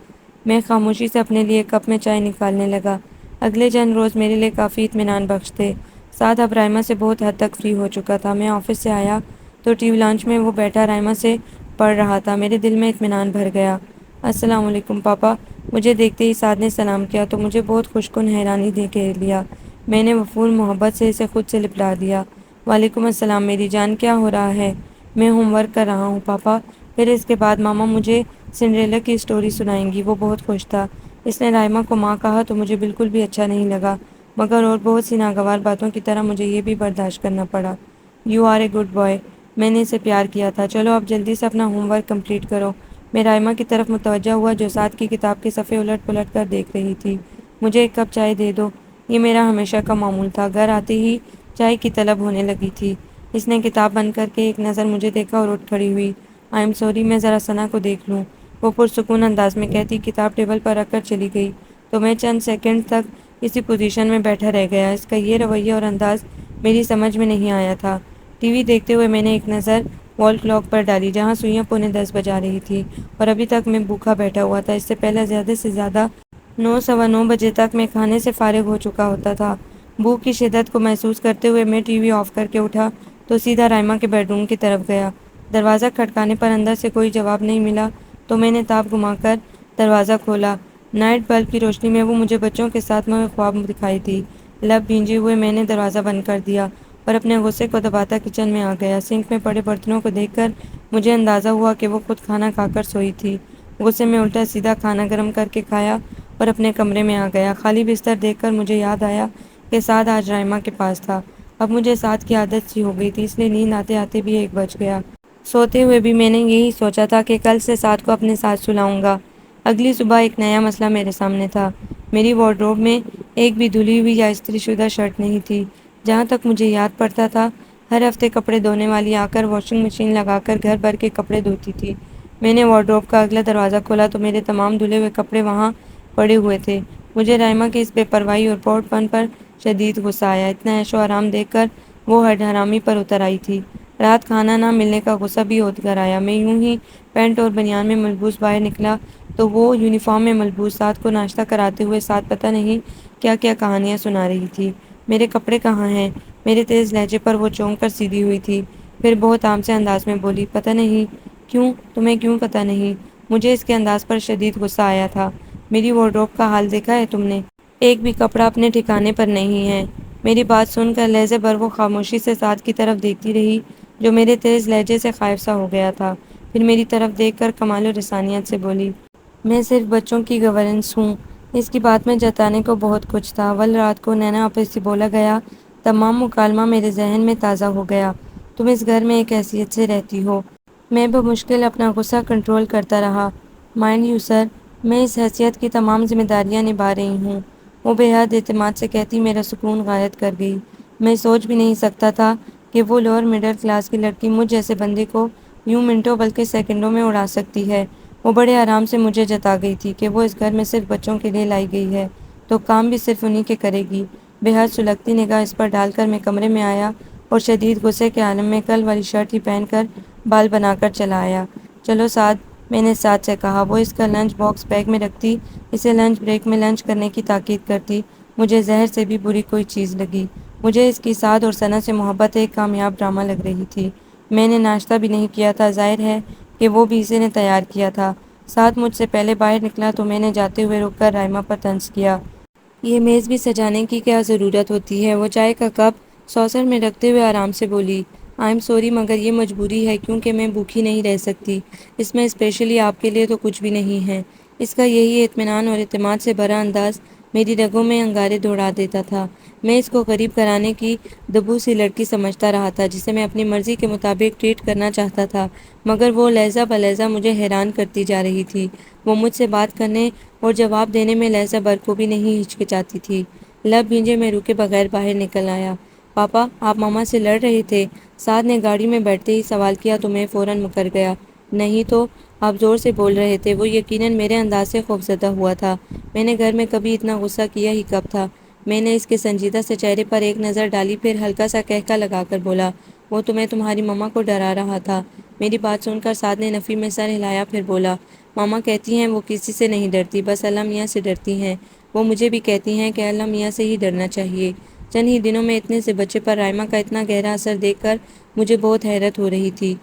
میں خاموشی سے اپنے لیے کپ میں چائے نکالنے لگا۔ اگلے چند روز میرے لیے کافی اطمینان بخش تھے۔ سعد اب رائمہ سے بہت حد تک فری ہو چکا تھا۔ میں آفس سے آیا تو ٹی وی لانچ میں وہ بیٹھا رائمہ سے پڑھ رہا تھا۔ میرے دل میں اطمینان بھر گیا۔ السلام علیکم پاپا۔ مجھے دیکھتے ہی سعد نے سلام کیا تو مجھے بہت خوش کن حیرانی نے گھیر لیا۔ میں نے وفور محبت سے اسے خود سے لپٹا دیا۔ وعلیکم السلام میری جان، کیا ہو رہا ہے؟ میں ہوم ورک کر رہا ہوں پاپا۔ پھر اس کے بعد ماما مجھے سنڈریلا کی اسٹوری سنائیں گی۔ وہ بہت خوش تھا۔ اس نے رائمہ کو ماں کہا تو مجھے بالکل بھی اچھا نہیں لگا، مگر اور بہت سی ناگوار باتوں کی طرح مجھے یہ بھی برداشت کرنا پڑا۔ You are a good boy. میں نے اسے پیار کیا تھا۔ چلو اب جلدی سے اپنا ہوم ورک کمپلیٹ کرو۔ میں رائمہ کی طرف متوجہ ہوا جو سعد کی کتاب کے صفحے الٹ پلٹ کر دیکھ رہی تھی۔ مجھے ایک کپ چائے دے دو۔ یہ میرا ہمیشہ کا معمول تھا۔ گھر آتے ہی چائے کی طلب ہونے لگی تھی۔ اس نے کتاب بند کر کے ایک نظر مجھے دیکھا اور اٹھ کھڑی ہوئی۔ آئی ایم سوری، میں ذرا ثنا کو دیکھ لوں، وہ پرسکون انداز میں کہتی کتاب ٹیبل پر رکھ کر چلی گئی تو میں چند سیکنڈ تک اسی پوزیشن میں بیٹھا رہ گیا۔ اس کا یہ رویہ اور انداز میری سمجھ میں نہیں آیا تھا۔ ٹی وی دیکھتے ہوئے میں نے ایک نظر وال کلاک پر ڈالی جہاں سوئیاں 9:45 بجا رہی تھی، اور ابھی تک میں بھوکا بیٹھا ہوا تھا۔ اس سے پہلے زیادہ سے زیادہ 9 سوا 9 بجے تک میں کھانے سے فارغ ہو چکا ہوتا تھا۔ بھوک کی شدت کو محسوس کرتے ہوئے میں ٹی وی آف کر کے اٹھا تو سیدھا رائمہ کے بیڈ روم کی طرف گیا۔ دروازہ کھٹکانے پر اندر سے کوئی جواب نہیں ملا تو میں نے تاپ گھما کر دروازہ کھولا۔ نائٹ بلب کی روشنی میں وہ مجھے بچوں کے ساتھ میں خواب دکھائی تھی۔ لب بھینجے ہوئے میں نے دروازہ بند کر دیا اور اپنے غصے کو دباتا کچن میں آ گیا۔ سنک میں پڑے برتنوں کو دیکھ کر مجھے اندازہ ہوا کہ وہ خود کھانا کھا کر سوئی تھی۔ غصے میں الٹا سیدھا کھانا گرم کر کے کھایا اور اپنے کمرے میں آ گیا۔ خالی بستر دیکھ کر مجھے یاد آیا کہ سعد آج رائمہ کے پاس تھا۔ اب مجھے سعد کی عادت سی ہو گئی تھی، اس لیے نیند آتے آتے بھی 1 بج گیا۔ سوتے ہوئے بھی میں نے یہی سوچا تھا کہ کل سے سعد کو اپنے ساتھ سلاؤں گا۔ اگلی صبح ایک نیا مسئلہ میرے سامنے تھا۔ میری وارڈروب میں ایک بھی دھلی ہوئی یا استری شدہ شرٹ نہیں تھی۔ جہاں تک مجھے یاد پڑتا تھا، ہر ہفتے کپڑے دھونے والی آ کر واشنگ مشین لگا کر گھر بھر کے کپڑے دھوتی تھی۔ میں نے وارڈروب کا اگلا دروازہ کھولا تو میرے تمام دھلے ہوئے کپڑے وہاں پڑے ہوئے تھے۔ مجھے رائمہ کی اس بے پرواہی اور پراؤڈ پن پر شدید غصہ آیا۔ اتنا عیش و آرام دیکھ کر وہ ہڈ حرامی پر اتر آئی تھی۔ رات کھانا نہ ملنے کا غصہ بھی ہو کر آیا۔ میں یوں ہی پینٹ اور بنیان میں ملبوس باہر نکلا تو وہ یونیفارم میں ملبوس سعد کو ناشتہ کراتے ہوئے ساتھ پتہ نہیں کیا کیا کہانیاں سنا رہی تھی۔ میرے کپڑے کہاں ہیں؟ میرے تیز لہجے پر وہ چونک کر سیدھی ہوئی تھی، پھر بہت عام سے انداز میں بولی، پتہ نہیں؟ کیوں؟ تمہیں کیوں پتہ نہیں؟ مجھے اس کے انداز پر شدید غصہ آیا تھا۔ میری وارڈروب کا حال دیکھا ہے تم نے؟ ایک بھی کپڑا اپنے ٹھکانے پر نہیں ہے۔ میری بات سن کر لہجے بھر وہ خاموشی سے سعد کی طرف دیکھتی رہی جو میرے تیز لہجے سے خائف سا ہو گیا تھا۔ پھر میری طرف دیکھ کر کمال و رسانیت سے بولی، میں صرف بچوں کی گورننس ہوں۔ اس کی بات میں جتانے کو بہت کچھ تھا۔ ول رات کو نینا آپس سے بولا گیا تمام مکالمہ میرے ذہن میں تازہ ہو گیا۔ تم اس گھر میں ایک حیثیت سے رہتی ہو۔ میں بمشکل اپنا غصہ کنٹرول کرتا رہا۔ مائنڈ یو سر، میں اس حیثیت کی تمام ذمہ داریاں نبھا رہی ہوں۔ وہ بے حد اعتماد سے کہتی، میرا سکون غائب کر گئی۔ میں سوچ بھی نہیں سکتا تھا کہ وہ لوور مڈل کلاس کی لڑکی مجھ جیسے بندے کو یوں منٹوں بلکہ سیکنڈوں میں اڑا سکتی ہے۔ وہ بڑے آرام سے مجھے جتا گئی تھی کہ وہ اس گھر میں صرف بچوں کے لیے لائی گئی ہے تو کام بھی صرف انہی کے کرے گی۔ بے حد سلگتی نگاہ اس پر ڈال کر میں کمرے میں آیا اور شدید غصے کے عالم میں کل والی شرٹ ہی پہن کر بال بنا کر چلا آیا۔ چلو سعد، میں نے سعد سے کہا۔ وہ اس کا لنچ باکس بیگ میں رکھتی، اسے لنچ بریک میں لنچ کرنے کی تاکید کرتی۔ مجھے زہر سے بھی بری کوئی چیز لگی۔ مجھے اس کی سعد اور ثنا سے محبت ایک کامیاب ڈرامہ لگ رہی تھی۔ میں نے ناشتہ بھی نہیں کیا تھا، ظاہر ہے کہ وہ بھی اسی نے تیار کیا تھا۔ سعد مجھ سے پہلے باہر نکلا تو میں نے جاتے ہوئے رک کر رائمہ پر طنز کیا۔ یہ میز بھی سجانے کی کیا ضرورت ہوتی ہے؟ وہ چائے کا کپ سوسر میں رکھتے ہوئے آرام سے بولی، آئی ایم سوری مگر یہ مجبوری ہے کیونکہ میں بھوکی نہیں رہ سکتی۔ اس میں اسپیشلی آپ کے لیے تو کچھ بھی نہیں ہے۔ اس کا یہی اطمینان اور اعتماد سے بھرا انداز میری رگوں میں انگارے دوڑا دیتا تھا۔ میں اس کو غریب گھرانے کی دبو سی لڑکی سمجھتا رہا تھا جسے میں اپنی مرضی کے مطابق ٹریٹ کرنا چاہتا تھا، مگر وہ لہجہ بلہجہ مجھے حیران کرتی جا رہی تھی۔ وہ مجھ سے بات کرنے اور جواب دینے میں لہجہ بھر کو بھی نہیں ہچکچاتی تھی۔ لب بھینجے میں رکے بغیر باہر نکل آیا۔ پاپا، آپ ماما سے لڑ رہے تھے؟ سعد نے گاڑی میں بیٹھتے ہی سوال کیا تو میں فوراً مکر گیا۔ نہیں تو، آپ زور سے بول رہے تھے۔ وہ یقیناً میرے انداز سے خوفزدہ ہوا تھا۔ میں نے گھر میں کبھی اتنا غصہ کیا ہی کب تھا؟ میں نے اس کے سنجیدہ سے چہرے پر ایک نظر ڈالی، پھر ہلکا سا قہقہ لگا کر بولا، وہ تمہیں تمہاری ماما کو ڈرا رہا تھا۔ میری بات سن کر سعد نے نفی میں سر ہلایا، پھر بولا، ماما کہتی ہیں وہ کسی سے نہیں ڈرتی، بس اللہ میاں سے ڈرتی ہیں۔ وہ مجھے بھی کہتی ہیں کہ اللہ میاں سے ہی ڈرنا چاہیے۔ چند ہی دنوں میں اتنے سے بچے پر رائمہ کا اتنا گہرا اثر دیکھ کر مجھے بہت حیرت ہو رہی تھی۔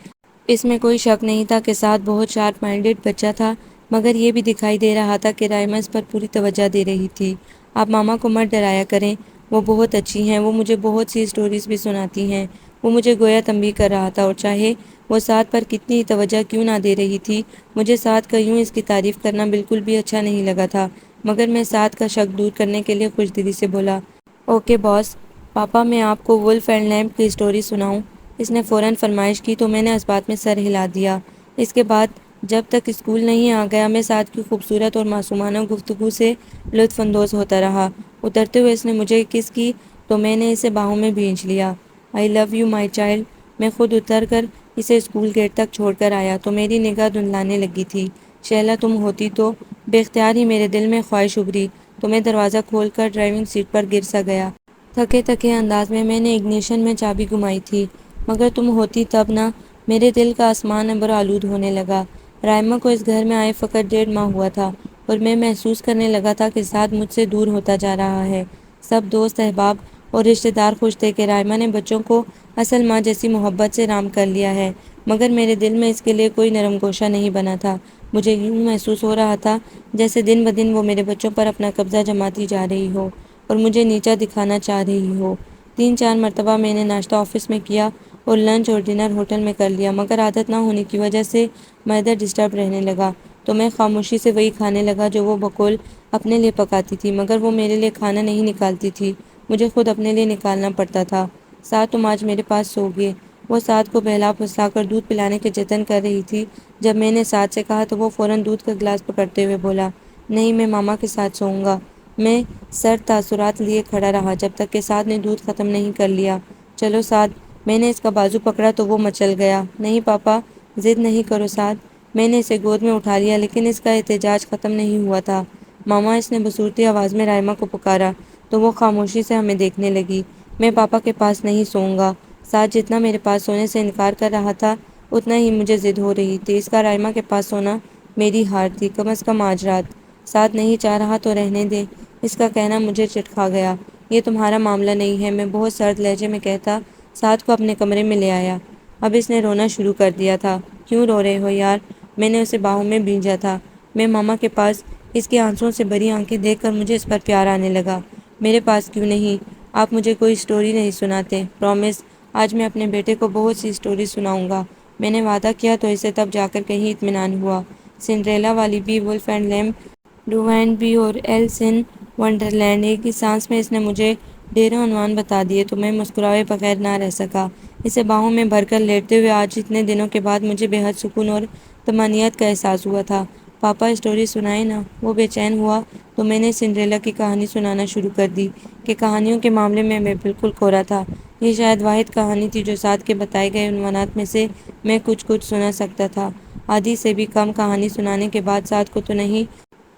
اس میں کوئی شک نہیں تھا کہ سعد بہت شارپ مائنڈڈ بچہ تھا، مگر یہ بھی دکھائی دے رہا تھا کہ رائمہ اس پر پوری توجہ دے رہی تھی۔ آپ ماما کو مت ڈرایا کریں، وہ بہت اچھی ہیں، وہ مجھے بہت سی اسٹوریز بھی سناتی ہیں۔ وہ مجھے گویا تنبیہ کر رہا تھا، اور چاہے وہ سعد پر کتنی توجہ کیوں نہ دے رہی تھی، مجھے سعد کا یوں اس کی تعریف کرنا بالکل بھی اچھا نہیں لگا تھا۔ مگر میں سعد کا شک دور کرنے کے لیے خوش دلی سے بولا، اوکے باس، پاپا میں آپ کو وولف اینڈ لیمپ کی اسٹوری سناؤں؟ اس نے فوراً فرمائش کی تو میں نے اس بات میں سر ہلا دیا۔ اس کے بعد جب تک اسکول نہیں آ گیا میں سعد کی خوبصورت اور معصومانہ گفتگو سے لطف اندوز ہوتا رہا۔ اترتے ہوئے اس نے مجھے کس کی تو میں نے اسے باہوں میں بھینچ لیا۔ آئی لو یو مائی چائلڈ۔ میں خود اتر کر اسے اسکول گیٹ تک چھوڑ کر آیا تو میری نگاہ دھندلانے لگی تھی۔ شہلا تم ہوتی تو۔ بے اختیار ہی میرے دل میں خواہش ابھری تو میں دروازہ کھول کر ڈرائیونگ سیٹ پر گر سا گیا۔ تھکے تھکے انداز میں نے اگنیشن میں چابی گمائی تھی۔ مگر تم ہوتی تب نہ۔ میرے دل کا آسمان ابر آلود ہونے لگا۔ رائمہ کو اس گھر میں آئے فقط 1.5 ماہ ہوا تھا اور میں محسوس کرنے لگا تھا کہ سعد مجھ سے دور ہوتا جا رہا ہے۔ سب دوست احباب اور رشتہ دار خوش تھے کہ رائمہ نے بچوں کو اصل ماں جیسی محبت سے رام کر لیا ہے، مگر میرے دل میں اس کے لیے کوئی نرم گوشہ نہیں بنا تھا۔ مجھے یوں محسوس ہو رہا تھا جیسے دن بدن وہ میرے بچوں پر اپنا قبضہ جماتی جا رہی ہو اور مجھے نیچا دکھانا چاہ رہی ہو۔ 3-4 مرتبہ میں نے ناشتہ آفس میں کیا اور لنچ اور ڈنر ہوٹل میں کر لیا، مگر عادت نہ ہونے کی وجہ سے معدہ ڈسٹرب رہنے لگا تو میں خاموشی سے وہی کھانے لگا جو وہ بقول اپنے لیے پکاتی تھی، مگر وہ میرے لیے کھانا نہیں نکالتی تھی، مجھے خود اپنے لیے نکالنا پڑتا تھا۔ سعد تم آج میرے پاس سوگے؟ وہ سعد کو بہلا پھسلا کر دودھ پلانے کے جتن کر رہی تھی۔ جب میں نے سعد سے کہا تو وہ فوراً دودھ کا گلاس پکڑتے ہوئے بولا، نہیں میں ماما کے ساتھ سوؤں گا۔ میں سرد تاثرات لیے کھڑا رہا جب تک کہ سعد نے دودھ ختم نہیں کر لیا۔ چلو سعد، میں نے اس کا بازو پکڑا تو وہ مچل گیا۔ نہیں پاپا، ضد نہیں کرو سعد۔ میں نے اسے گود میں اٹھا لیا لیکن اس کا احتجاج ختم نہیں ہوا تھا۔ ماما، اس نے بصورتی آواز میں رائمہ کو پکارا تو وہ خاموشی سے ہمیں دیکھنے لگی۔ میں پاپا کے پاس نہیں سوؤں گا۔ سعد جتنا میرے پاس سونے سے انکار کر رہا تھا اتنا ہی مجھے ضد ہو رہی تھی۔ اس کا رائمہ کے پاس سونا میری ہار تھی، کم از کم آج رات۔ سعد نہیں چاہ رہا تو رہنے دیں۔ اس کا کہنا مجھے چٹ کھا گیا۔ یہ تمہارا معاملہ نہیں ہے، میں بہت سرد لہجے میں کہتا سعد کو اپنے کمرے میں لے آیا۔ اب اس نے رونا شروع کر دیا تھا۔ کیوں رو رہے ہو یار؟ میں نے اسے باہوں میں بھینجا تھا۔ میں ماما کے پاس۔ اس کی آنسوؤں سے بھری آنکھیں دیکھ کر مجھے اس پر پیار آنے لگا۔ میرے پاس کیوں نہیں؟ آپ مجھے کوئی سٹوری نہیں سناتے؟ پرومس، آج میں اپنے بیٹے کو بہت سی سٹوری سناؤں گا۔ میں نے وعدہ کیا تو اسے تب جا کر کہیں اطمینان ہوا۔ سنڈریلا والی بھی، وولف اینڈ لیمپ، ڈووائن بھی اور ایلس ان ونڈرلینڈ۔ ایک ہی سانس میں اس نے مجھے ڈیروں عنوان بتا دیے تو میں مسکرائے بغیر نہ رہ سکا۔ اسے باہوں میں بھر کر لیٹتے ہوئے آج اتنے دنوں کے بعد مجھے بے حد سکون اور طمانینت کا احساس ہوا تھا۔ پاپا اسٹوری سنائے نا۔ وہ بے چین ہوا تو میں نے سنڈریلا کی کہانی سنانا شروع کر دی کہ کہانیوں کے معاملے میں بالکل کورا تھا۔ یہ شاید واحد کہانی تھی جو سعد کے بتائے گئے عنوانات میں سے میں کچھ سنا سکتا تھا۔ آدھی سے بھی کم کہانی سنانے کے بعد سعد کو تو نہیں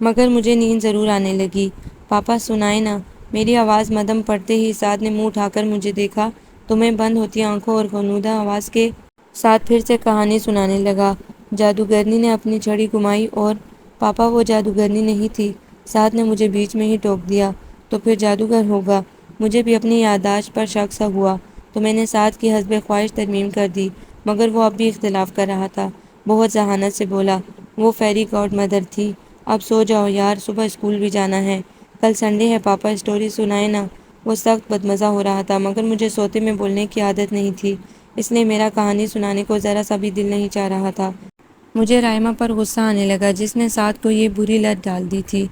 مگر مجھے نیند ضرور آنے لگی۔ پاپا سنائے نا۔ میری آواز مدھم پڑتے ہی سعد نے منہ اٹھا کر مجھے دیکھا تو میں بند ہوتی آنکھوں اور غنودہ آواز کے ساتھ پھر سے کہانی سنانے لگا۔ جادوگرنی نے اپنی چھڑی گھمائی اور پاپا وہ جادوگرنی نہیں تھی۔ سعد نے مجھے بیچ میں ہی ٹوک دیا۔ تو پھر جادوگر ہوگا؟ مجھے بھی اپنی یادداشت پر شک سا ہوا تو میں نے سعد کی حسب خواہش ترمیم کر دی مگر وہ اب بھی اختلاف کر رہا تھا۔ بہت ذہانت سے بولا، وہ فیری گاڈ مدر تھی۔ اب سو جاؤ یار، صبح اسکول بھی جانا ہے۔ کل سنڈے ہے پاپا، اسٹوری سنائے نا۔ وہ سخت بدمزہ ہو رہا تھا مگر مجھے سوتے میں بولنے کی عادت نہیں تھی، اس لیے میرا کہانی سنانے کو ذرا سا بھی دل نہیں چاہ رہا تھا۔ مجھے رائمہ پر غصہ آنے لگا جس نے سعد کو یہ بری لت ڈال دی تھی۔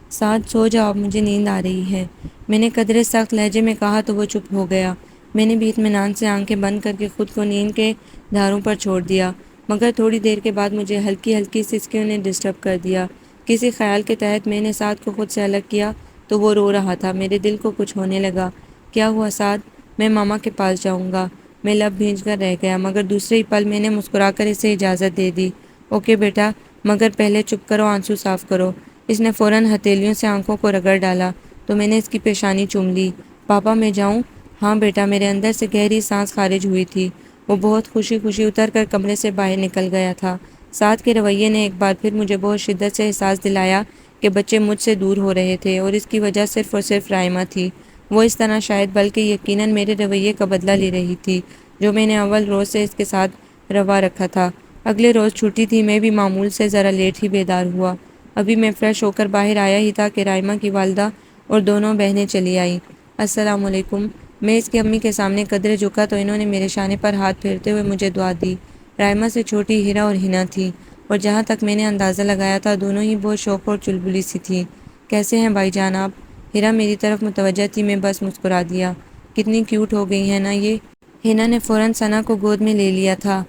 سعد سو جاؤ، اب مجھے نیند آ رہی ہے، میں نے قدرے سخت لہجے میں کہا تو وہ چپ ہو گیا۔ میں نے بھی اطمینان سے آنکھیں بند کر کے خود کو نیند کے دھاروں پر چھوڑ دیا مگر تھوڑی دیر کے بعد مجھے ہلکی ہلکی سسکیوں نے ڈسٹرب کر دیا۔ کسی خیال کے تحت میں نے سعد کو خود سے الگ کیا تو وہ رو رہا تھا۔ میرے دل کو کچھ ہونے لگا۔ کیا ہوا سعد؟ میں ماما کے پاس جاؤں گا، میں لب بھیج کر رہ گیا مگر دوسرے ہی پل میں نے مسکرا کر اسے اجازت دے دی۔ اوکے بیٹا، مگر پہلے چپ کرو، آنسو صاف کرو۔ اس نے فوراً ہتھیلیوں سے آنکھوں کو رگڑ ڈالا تو میں نے اس کی پیشانی چوم لی۔ پاپا میں جاؤں؟ ہاں بیٹا۔ میرے اندر سے گہری سانس خارج ہوئی تھی۔ وہ بہت خوشی اتر کر کمرے سے باہر نکل گیا تھا۔ سعد کے رویے نے ایک بار پھر مجھے بہت شدت سے احساس دلایا کہ بچے مجھ سے دور ہو رہے تھے اور اس کی وجہ صرف اور صرف رائمہ تھی۔ وہ اس طرح شاید بلکہ یقیناً میرے رویے کا بدلہ لے رہی تھی جو میں نے اول روز سے اس کے ساتھ روا رکھا تھا۔ اگلے روز چھٹی تھی، میں بھی معمول سے ذرا لیٹ ہی بیدار ہوا۔ ابھی میں فریش ہو کر باہر آیا ہی تھا کہ رائمہ کی والدہ اور دونوں بہنیں چلی آئیں۔ السلام علیکم۔ میں اس کی امی کے سامنے قدرے جھکا تو انہوں نے میرے شانے پر ہاتھ پھیرتے ہوئے مجھے دعا دی۔ رائمہ سے چھوٹی ہیرا اور ہنا تھی اور جہاں تک میں نے اندازہ لگایا تھا دونوں ہی بہت شوق اور چلبلی سی تھیں۔ کیسے ہیں بھائی جان آپ؟ ہیرا میری طرف متوجہ تھی، میں بس مسکرا دیا۔ کتنی کیوٹ ہو گئی ہیں نا یہ؟ ہنا نے فوراً ثنا کو گود میں لے لیا تھا۔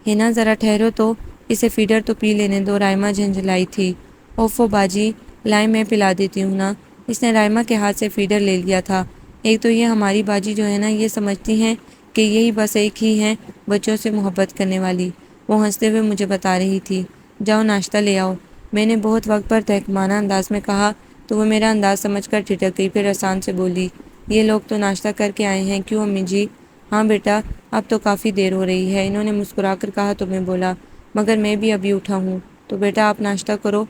ہنا ذرا ٹھہرو تو، اسے فیڈر تو پی لینے دو، رائمہ جھنجھلائی تھی۔ اوفو باجی، لائیں میں پلا دیتی ہوں نا۔ اس نے رائمہ کے ہاتھ سے فیڈر لے لیا تھا۔ ایک تو یہ ہماری باجی جو ہے نا یہ سمجھتی ہیں کہ یہی بس ایک ہی ہیں بچوں سے محبت کرنے والی، وہ ہنستے ہوئے مجھے بتا رہی تھی۔ جاؤ ناشتہ لے آؤ، میں نے بہت وقت پر تحکمانہ انداز میں کہا تو وہ میرا انداز سمجھ کر ٹھٹک گئی، پھر آسان سے بولی، یہ لوگ تو ناشتہ کر کے آئے ہیں کیوں امی جی؟ ہاں بیٹا، اب تو کافی دیر ہو رہی ہے، انہوں نے مسکرا کر کہا تو میں بولا، مگر میں بھی ابھی اٹھا ہوں تو بیٹا آپ ناشتہ کرو،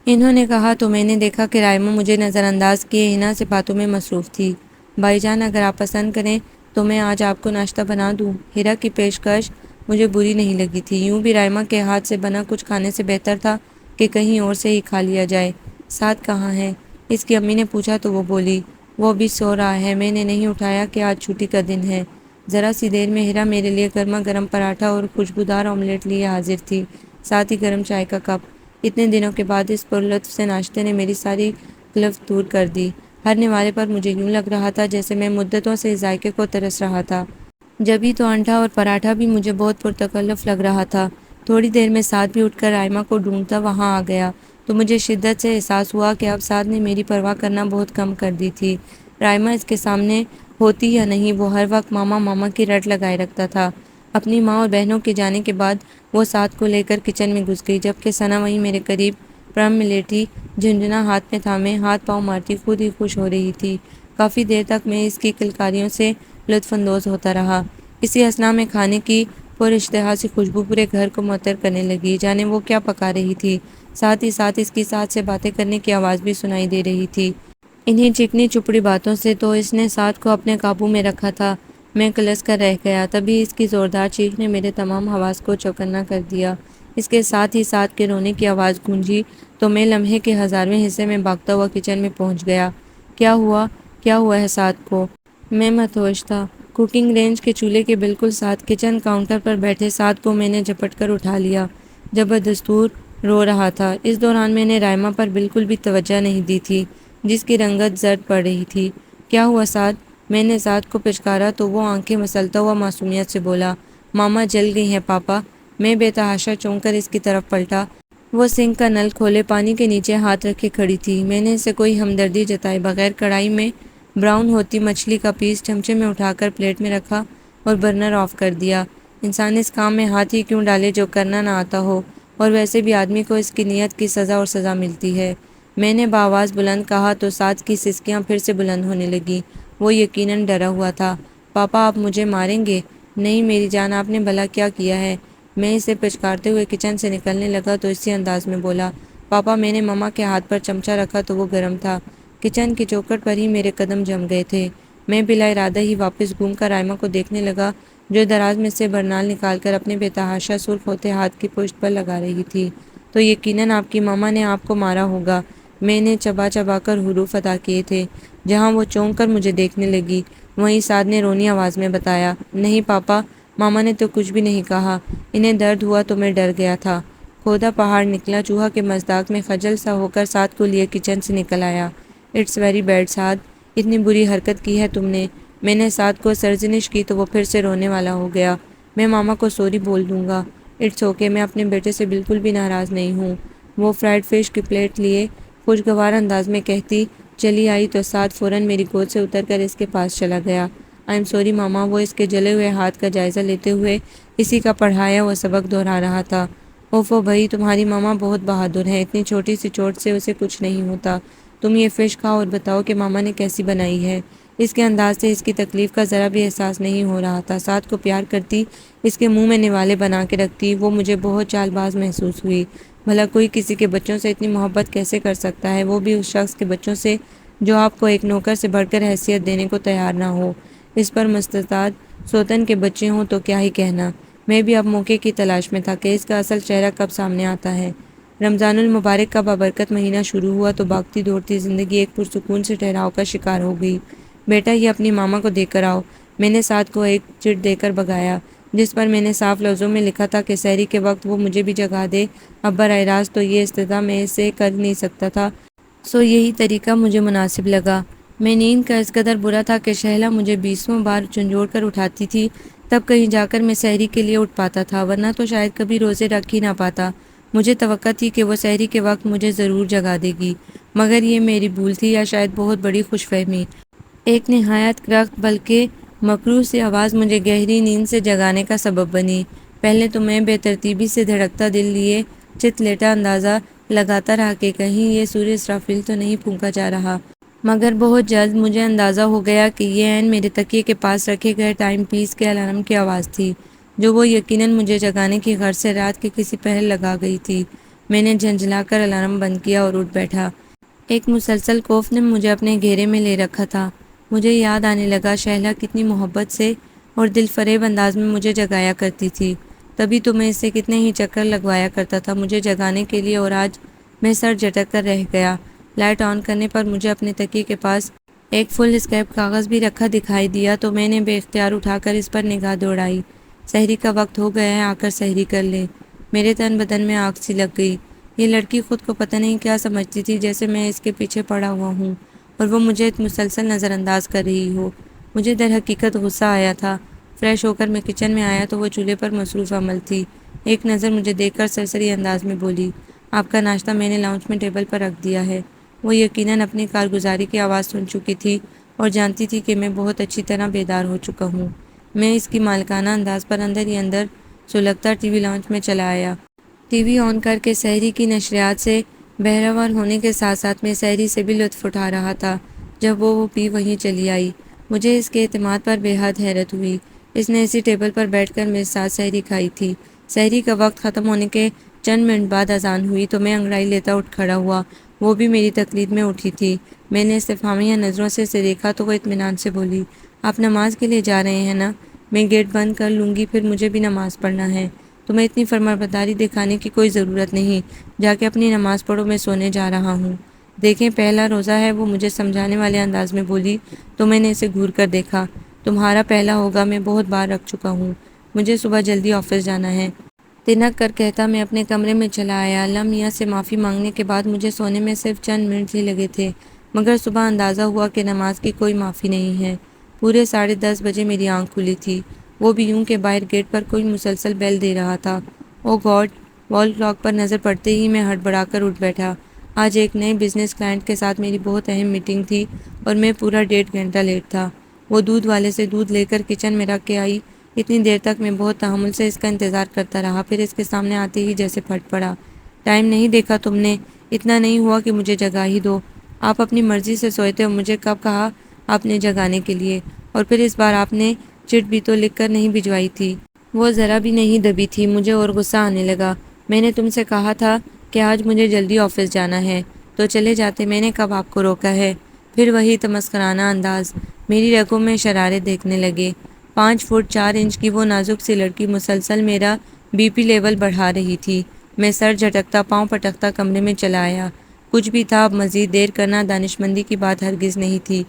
انہوں نے کہا تو میں نے دیکھا کہ رائمہ مجھے نظر انداز کیے ہنا سے باتوں میں مصروف تھی۔ بھائی جان اگر آپ پسند کریں تو میں آج آپ کو ناشتہ بنا دوں۔ ہیرا کی پیشکش مجھے بری نہیں لگی تھی، یوں بھی رائمہ کے ہاتھ سے بنا کچھ کھانے سے بہتر تھا کہ کہیں اور سے ہی کھا لیا جائے۔ سعد کہاں ہے؟ اس کی امی نے پوچھا تو وہ بولی، وہ ابھی سو رہا ہے، میں نے نہیں اٹھایا کہ آج چھٹی کا دن ہے۔ ذرا سی دیر میں ہیرا میرے لیے گرما گرم پراٹھا اور خوشبودار آملیٹ لیے حاضر تھی، ساتھ ہی گرم چائے کا کپ۔ اتنے دنوں کے بعد اس پرلطف سے ناشتے نے میری ساری کلفت دور کر دی۔ ہر نوالے پر مجھے یوں لگ رہا تھا جیسے میں مدتوں سے اس ذائقے کو ترس رہا تھا۔ جبھی تو انڈا اور پراٹھا بھی مجھے بہت پرتکلف لگ رہا تھا۔ تھوڑی دیر میں سعد بھی اٹھ کر رائمہ کو ڈھونڈتا وہاں آ گیا تو مجھے شدت سے احساس ہوا کہ اب سعد نے میری پرواہ کرنا بہت کم کر دی تھی۔ رائمہ اس کے سامنے ہوتی یا نہیں، وہ ہر وقت ماما ماما کی رٹ لگائے رکھتا تھا۔ اپنی ماں اور بہنوں کے جانے کے بعد وہ سعد کو لے کر کچن میں گھس گئی جبکہ ثنا وہیں میرے قریب پرم میں لیٹی جھنجھنا ہاتھ میں تھامے ہاتھ پاؤں مارتی خود ہی خوش ہو رہی تھی۔ کافی دیر تک میں اس کی کلکاریوں سے لطف اندوز ہوتا رہا۔ اسی اثنا میں کھانے کی پر اشتہا سی خوشبو پورے گھر کو معطر کرنے لگی، جانے وہ کیا پکا رہی تھی۔ ساتھ ہی ساتھ اس کی سعد سے باتیں کرنے کی آواز بھی سنائی دے رہی تھی۔ انہی چکنی چپڑی باتوں سے تو اس نے سعد کو اپنے قابو میں رکھا تھا۔ میں کلس کر رہ گیا، تبھی اس کی زوردار چیخ نے میرے تمام حواس کو چوکنا کر دیا۔ اس کے ساتھ ہی سعد کے رونے کی آواز گونجی تو میں لمحے کے ہزارویں حصے میں بھاگتا ہوا کچن میں پہنچ گیا۔ کیا ہوا ہے سعد کو؟ میں مدہوش تھا۔ کوکنگ رینج کے چولہے کے بالکل ساتھ کچن کاؤنٹر پر بیٹھے سعد کو میں نے جھپٹ کر اٹھا لیا، جب بدستور رو رہا تھا۔ اس دوران میں نے رائمہ پر بالکل بھی توجہ نہیں دی تھی جس کی رنگت زرد پڑ رہی تھی۔ کیا ہوا سعد؟ میں نے سعد کو پچکارا تو وہ آنکھیں مسلتا ہوا معصومیت سے بولا، ماما جل گئی ہیں پاپا۔ میں بے تحاشا چونک کر اس کی طرف پلٹا۔ وہ سنک کا نل کھولے پانی کے نیچے ہاتھ رکھے کھڑی تھی۔ میں نے اسے کوئی ہمدردی جتائے بغیر کڑھائی میں براؤن ہوتی مچھلی کا پیس چمچے میں اٹھا کر پلیٹ میں رکھا اور برنر آف کر دیا۔ انسان اس کام میں ہاتھ ہی کیوں ڈالے جو کرنا نہ آتا ہو، اور ویسے بھی آدمی کو اس کی نیت کی سزا اور سزا ملتی ہے۔ میں نے بآواز بلند کہا تو ساتھ کی سسکیاں پھر سے بلند ہونے لگیں۔ وہ یقیناً ڈرا ہوا تھا۔ پاپا آپ مجھے ماریں گے؟ نہیں میری جان، آپ نے بھلا کیا کیا ہے؟ میں اسے پچکارتے ہوئے کچن سے نکلنے لگا تو اسی انداز میں بولا، پاپا میں نے ماما کے ہاتھ پر چمچہ رکھا تو وہ گرم تھا۔ کچن کی چوکھٹ پر ہی میرے قدم جم گئے تھے۔ میں بلا ارادہ ہی واپس گھوم کر آئمہ کو دیکھنے لگا جو دراز میں سے برنال نکال کر اپنے بے تحاشا سرخ ہوتے ہاتھ کی پشت پر لگا رہی تھی۔ تو یقیناً آپ کی ماما نے آپ کو مارا ہوگا۔ میں نے چبا چبا کر حروف ادا کیے تھے۔ جہاں وہ چونک کر مجھے دیکھنے لگی وہیں سعد نے رونی آواز میں بتایا، نہیں پاپا، ماما نے تو کچھ بھی نہیں کہا، انہیں درد ہوا تو میں ڈر گیا تھا۔ کھودا پہاڑ نکلا چوہا کے مصداق میں خجل سا ہو کر سعد کو لیے کچن سے نکل آیا۔ اٹس ویری بیڈ سعد، اتنی بری حرکت کی ہے تم نے۔ میں نے سعد کو سرزنش کی تو وہ پھر سے رونے والا ہو گیا۔ میں ماما کو سوری بول دوں گا۔ اٹس اوکے، میں اپنے بیٹے سے بالکل بھی ناراض نہیں ہوں۔ وہ فرائیڈ فش کی پلیٹ لیے خوشگوار انداز میں کہتی چلی آئی تو سعد فوراً میری گود سے اتر کر اس کے پاس چلا گیا۔ آئی ایم سوری ماما، وہ اس کے جلے ہوئے ہاتھ کا جائزہ لیتے ہوئے اسی کا پڑھایا وہ سبق دہرا رہا تھا۔ اوفو بھائی، تمہاری ماما بہت بہادر ہے، اتنی چھوٹی سی چوٹ سے اسے کچھ نہیں ہوتا۔ تم یہ فش کھاؤ اور بتاؤ کہ ماما نے کیسی بنائی ہے۔ اس کے انداز سے اس کی تکلیف کا ذرا بھی احساس نہیں ہو رہا تھا۔ سعد کو پیار کرتی، اس کے منہ میں نوالے بنا کے رکھتی، وہ مجھے بہت چال باز محسوس ہوئی۔ بھلا کوئی کسی کے بچوں سے اتنی محبت کیسے کر سکتا ہے، وہ بھی اس شخص کے بچوں سے جو آپ کو ایک نوکر سے بڑھ کر حیثیت دینے کو تیار نہ ہو، اس پر مستعد سوتن کے بچے ہوں تو کیا ہی کہنا۔ میں بھی اب موقع کی تلاش میں تھا کہ اس کا اصل چہرہ کب سامنے آتا ہے۔ رمضان المبارک کا بابرکت مہینہ شروع ہوا تو بھاگتی دوڑتی زندگی ایک پرسکون سے ٹھہراؤ کا شکار ہو گئی۔ بیٹا یہ اپنی ماما کو دیکھ کر آؤ، میں نے سعد کو ایک چٹ دے کر بھگایا جس پر میں نے صاف لفظوں میں لکھا تھا کہ سحری کے وقت وہ مجھے بھی جگا دے۔ اب براہ راست تو یہ استدعا میں اسے کر نہیں سکتا تھا، سو یہی طریقہ مجھے مناسب لگا۔ میں نیند کا اس قدر برا تھا کہ شہلا مجھے 20واں بار جھنجھوڑ کر اٹھاتی تھی، تب کہیں جا کر میں سحری کے لیے اٹھ پاتا تھا، ورنہ تو شاید کبھی روزے رکھ ہی نہ پاتا۔ مجھے توقع تھی کہ وہ سحری کے وقت مجھے ضرور جگا دے گی، مگر یہ میری بھول تھی یا شاید بہت بڑی خوش فہمی۔ ایک نہایت کرخت بلکہ مکروہ سی آواز مجھے گہری نیند سے جگانے کا سبب بنی۔ پہلے تو میں بے ترتیبی سے دھڑکتا دل لیے چت لیٹا اندازہ لگاتا رہا کہ کہیں یہ سورہ اسرافیل تو نہیں پھونکا جا رہا، مگر بہت جلد مجھے اندازہ ہو گیا کہ یہ عین میرے تکیے کے پاس رکھے گئے ٹائم پیس کے الارم کی آواز تھی، جو وہ یقیناً مجھے جگانے کی غرض سے رات کے کسی پہر لگا گئی تھی۔ میں نے جھنجھلا کر الارم بند کیا اور اٹھ بیٹھا۔ ایک مسلسل خوف نے مجھے اپنے گھیرے میں لے رکھا تھا۔ مجھے یاد آنے لگا شہلا کتنی محبت سے اور دل فریب انداز میں مجھے جگایا کرتی تھی، تبھی تو میں اسے کتنے ہی چکر لگوایا کرتا تھا مجھے جگانے کے لیے، اور آج میں سر جھٹک کر رہ گیا۔ لائٹ آن کرنے پر مجھے اپنے تکیے کے پاس ایک فل اسکیپ کاغذ بھی رکھا دکھائی دیا تو میں نے بے اختیار اٹھا کر اس پر نگاہ دوڑائی۔ سحری کا وقت ہو گیا ہے، آ کر سحری کر لے۔ میرے تن بدن میں آگ سی لگ گئی۔ یہ لڑکی خود کو پتہ نہیں کیا سمجھتی تھی، جیسے میں اس کے پیچھے پڑا ہوا ہوں اور وہ مجھے مسلسل نظر انداز کر رہی ہو۔ مجھے در حقیقت غصہ آیا تھا۔ فریش ہو کر میں کچن میں آیا تو وہ چولہے پر مصروف عمل تھی۔ ایک نظر مجھے دیکھ کر سرسری انداز میں بولی، آپ کا ناشتہ میں نے لاؤنج میں ٹیبل پر رکھ دیا ہے۔ وہ یقیناً اپنی کارگزاری کی آواز سن چکی تھی اور جانتی تھی کہ میں بہت اچھی طرح بیدار ہو چکا ہوں۔ میں اس کی مالکانہ انداز پر اندر ہی اندر سلگتا ٹی وی لاؤنج میں چلا آیا۔ ٹی وی آن کر کے سحری کی نشریات سے بہرہ ہونے کے ساتھ ساتھ میں سحری سے بھی لطف اٹھا رہا تھا۔ جب وہ بھی وہیں چلی آئی، مجھے اس کے اعتماد پر بے حد حیرت ہوئی۔ اس نے اسی ٹیبل پر بیٹھ کر میرے ساتھ سحری کھائی تھی۔ سحری کا وقت ختم ہونے کے چند منٹ بعد اذان ہوئی تو میں انگڑائی لیتا اٹھ کھڑا ہوا۔ وہ بھی میری تقلید میں اٹھی تھی۔ میں نے استفہامیہ نظروں سے اسے دیکھا تو وہ اطمینان سے بولی، آپ نماز کے لیے جا رہے ہیں نا؟ میں گیٹ بند کر لوں گی، پھر مجھے بھی نماز پڑھنا ہے۔ تمہیں اتنی فرمانبرداری دکھانے کی کوئی ضرورت نہیں، جا کے اپنی نماز پڑھو، میں سونے جا رہا ہوں۔ دیکھیں پہلا روزہ ہے، وہ مجھے سمجھانے والے انداز میں بولی تو میں نے اسے گھور کر دیکھا۔ تمہارا پہلا ہوگا، میں بہت بار رکھ چکا ہوں، مجھے صبح جلدی آفس جانا ہے۔ تنک کر کہتا میں اپنے کمرے میں چلا آیا۔ اللہ میاں سے معافی مانگنے کے بعد مجھے سونے میں صرف چند منٹ ہی لگے تھے، مگر صبح اندازہ ہوا کہ نماز کی کوئی معافی نہیں ہے۔ پورے 10:30 بجے میری آنکھ کھلی تھی، وہ بھی یوں کہ باہر گیٹ پر کوئی مسلسل بیل دے رہا تھا۔ او گاڈ! وال کلاک پر نظر پڑتے ہی میں ہڑبڑا کر اٹھ بیٹھا۔ آج ایک نئے بزنس کلائنٹ کے ساتھ میری بہت اہم میٹنگ تھی اور میں پورا 1.5 گھنٹہ لیٹ تھا۔ وہ دودھ والے سے دودھ لے کر کچن میں رکھ کے آئی۔ اتنی دیر تک میں بہت تحمل سے اس کا انتظار کرتا رہا، پھر اس کے سامنے آتے ہی جیسے پھٹ پڑا۔ ٹائم نہیں دیکھا تم نے؟ اتنا نہیں ہوا کہ مجھے جگا ہی دو؟ آپ اپنی مرضی سے سوئے تھے اور مجھے کب کہا آپ نے جگانے کے لیے؟ اور پھر اس بار آپ نے چٹ بھی تو لکھ کر نہیں بھجوائی تھی۔ وہ ذرا بھی نہیں دبی تھی۔ مجھے اور غصہ آنے لگا۔ میں نے تم سے کہا تھا کہ آج مجھے جلدی آفس جانا ہے تو چلے جاتے، میں نے کب آپ کو روکا ہے؟ پھر وہی تمسخرانہ انداز۔ میری رگوں میں شرارے دیکھنے لگے۔ 5 فٹ 4 انچ کی وہ نازک سی لڑکی مسلسل میرا بی پی لیول بڑھا رہی تھی۔ میں سر جھٹکتا، پاؤں پٹکتا کمرے میں چلا آیا۔ کچھ بھی تھا، اب مزید دیر کرنا دانشمندی کی بات ہرگز نہیں تھی۔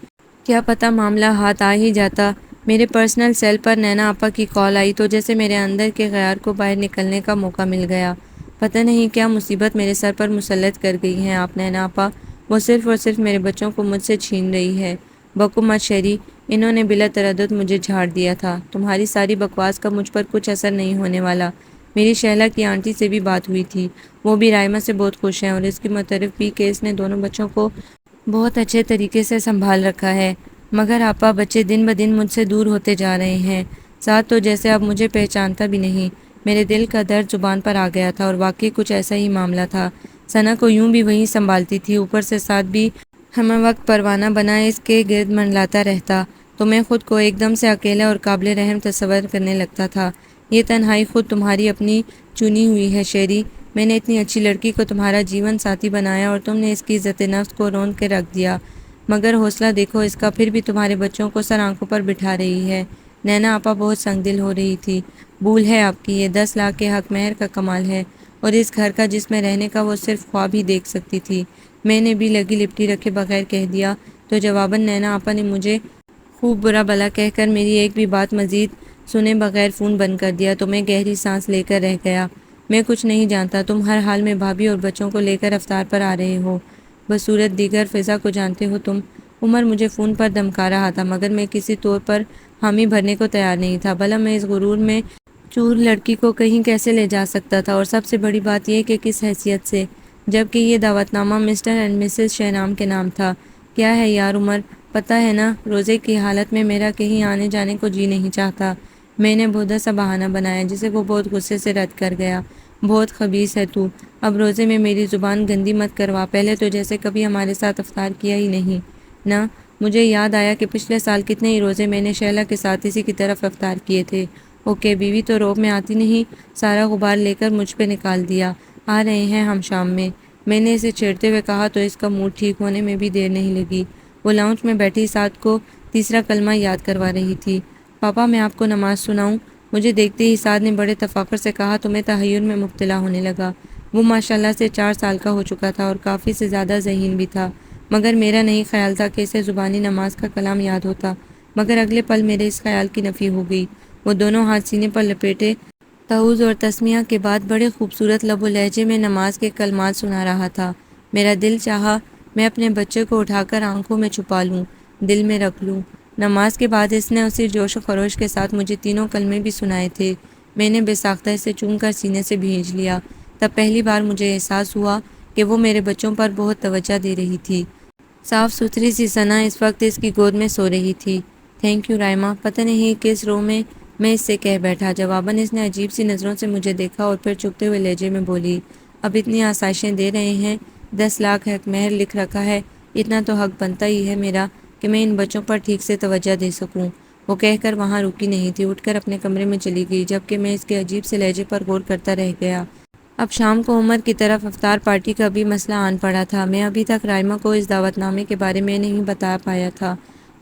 کیا پتہ معاملہ ہاتھ آ ہی جاتا۔ میرے پرسنل سیل پر نینا آپا کی کال آئی تو جیسے میرے اندر کے غیار کو باہر نکلنے کا موقع مل گیا۔ پتہ نہیں کیا مصیبت میرے سر پر مسلط کر گئی ہیں آپ نینا آپا۔ وہ صرف اور صرف میرے بچوں کو مجھ سے چھین رہی ہے۔ بکو مت شیری، انہوں نے بلا تردد مجھے جھاڑ دیا تھا۔ تمہاری ساری بکواس کا مجھ پر کچھ اثر نہیں ہونے والا۔ میری شہلہ کی آنٹی سے بھی بات ہوئی تھی، وہ بھی رائما سے بہت خوش ہیں اور اس کی معترف بھی کہ اس نے دونوں بچوں کو بہت اچھے طریقے سے سنبھال رکھا ہے۔ مگر آپا، بچے دن بدن مجھ سے دور ہوتے جا رہے ہیں، ساتھ تو جیسے اب مجھے پہچانتا بھی نہیں۔ میرے دل کا درد زبان پر آ گیا تھا اور واقعی کچھ ایسا ہی معاملہ تھا۔ ثنا کو یوں بھی وہی سنبھالتی تھی، اوپر سے ساتھ بھی ہمہ وقت پروانہ بنا اس کے گرد منڈلاتا رہتا، تو میں خود کو ایک دم سے اکیلا اور قابل رحم تصور کرنے لگتا تھا۔ یہ تنہائی خود تمہاری اپنی چنی ہوئی ہے شیری۔ میں نے اتنی اچھی لڑکی کو تمہارا جیون ساتھی بنایا اور تم نے اس کی عزت نفس کو رون کے رکھ دیا۔ مگر حوصلہ دیکھو اس کا، پھر بھی تمہارے بچوں کو سر آنکھوں پر بٹھا رہی ہے۔ نینا آپا بہت سنگ دل ہو رہی تھی۔ بھول ہے آپ کی، یہ 10 لاکھ کے حق مہر کا کمال ہے اور اس گھر کا جس میں رہنے کا وہ صرف خواب ہی دیکھ سکتی تھی۔ میں نے بھی لگی لپٹی رکھے بغیر کہہ دیا تو جواباً نینا آپا نے مجھے خوب برا بھلا کہہ کر میری ایک بھی بات مزید سنے بغیر فون بند کر دیا تو میں گہری سانس لے کر رہ گیا۔ میں کچھ نہیں جانتا، تم ہر حال میں بھابھی اور بچوں کو لے کر افطار پر آ رہے ہو، بصورت دیگر فضا کو جانتے ہو تم۔ عمر مجھے فون پر دھمکا رہا تھا مگر میں کسی طور پر حامی بھرنے کو تیار نہیں تھا۔ بھلا میں اس غرور میں چور لڑکی کو کہیں کیسے لے جا سکتا تھا، اور سب سے بڑی بات یہ کہ کس حیثیت سے، جبکہ یہ دعوت نامہ مسٹر اینڈ مسز شہنام کے نام تھا۔ کیا ہے یار عمر، پتہ ہے نا روزے کی حالت میں میرا کہیں آنے جانے کو جی نہیں چاہتا۔ میں نے بہت سا بہانہ بنایا جسے وہ بہت غصے سے رد کر گیا۔ بہت خبیث ہے تو، اب روزے میں میری زبان گندی مت کروا، پہلے تو جیسے کبھی ہمارے ساتھ افطار کیا ہی نہیں نا۔ مجھے یاد آیا کہ پچھلے سال کتنے ہی روزے میں نے شہلہ کے ساتھ اسی کی طرف افطار کیے تھے۔ اوکے بیوی تو روب میں آتی نہیں، سارا غبار لے کر مجھ پہ نکال دیا۔ آ رہے ہیں ہم شام میں، میں نے اسے چھیڑتے ہوئے کہا تو اس کا موڈ ٹھیک ہونے میں بھی دیر نہیں لگی۔ وہ لاؤنج میں بیٹھی ساتھ کو تیسرا کلمہ یاد کروا رہی تھی۔ پاپا میں آپ کو نماز سناؤں؟ مجھے دیکھتے ہی سعد نے بڑے تفاخر سے کہا تو میں تحیر میں مبتلا ہونے لگا۔ وہ ماشاءاللہ سے 4 سال کا ہو چکا تھا اور کافی سے زیادہ ذہین بھی تھا، مگر میرا نہیں خیال تھا کہ اسے زبانی نماز کا کلام یاد ہوتا۔ مگر اگلے پل میرے اس خیال کی نفی ہو گئی۔ وہ دونوں ہاتھ سینے پر لپیٹے تعوذ اور تسمیہ کے بعد بڑے خوبصورت لب و لہجے میں نماز کے کلمات سنا رہا تھا۔ میرا دل چاہا میں اپنے بچے کو اٹھا کر آنکھوں میں چھپا لوں، دل میں رکھ لوں۔ نماز کے بعد اس نے اسی جوش و خروش کے ساتھ مجھے تینوں کلمے بھی سنائے تھے۔ میں نے بے ساختہ اسے چوم کر سینے سے بھینچ لیا۔ تب پہلی بار مجھے احساس ہوا کہ وہ میرے بچوں پر بہت توجہ دے رہی تھی۔ صاف ستھری سی ثنا اس وقت اس کی گود میں سو رہی تھی۔ تھینک یو رائما، پتہ نہیں کس رو میں اس سے کہہ بیٹھا۔ جواباً اس نے عجیب سی نظروں سے مجھے دیکھا اور پھر چپتے ہوئے لہجے میں بولی، اب اتنی آسائشیں دے رہے ہیں، 10 لاکھ حق مہر لکھ رکھا ہے، اتنا تو حق بنتا ہی ہے میرا کہ میں ان بچوں پر ٹھیک سے توجہ دے سکوں۔ وہ کہہ کر وہاں رکی نہیں تھی، اٹھ کر اپنے کمرے میں چلی گئی، جبکہ میں اس کے عجیب سے لہجے پر غور کرتا رہ گیا۔ اب شام کو عمر کی طرف افطار پارٹی کا بھی مسئلہ آن پڑا تھا۔ میں ابھی تک رائما کو اس دعوت نامے کے بارے میں نہیں بتا پایا تھا۔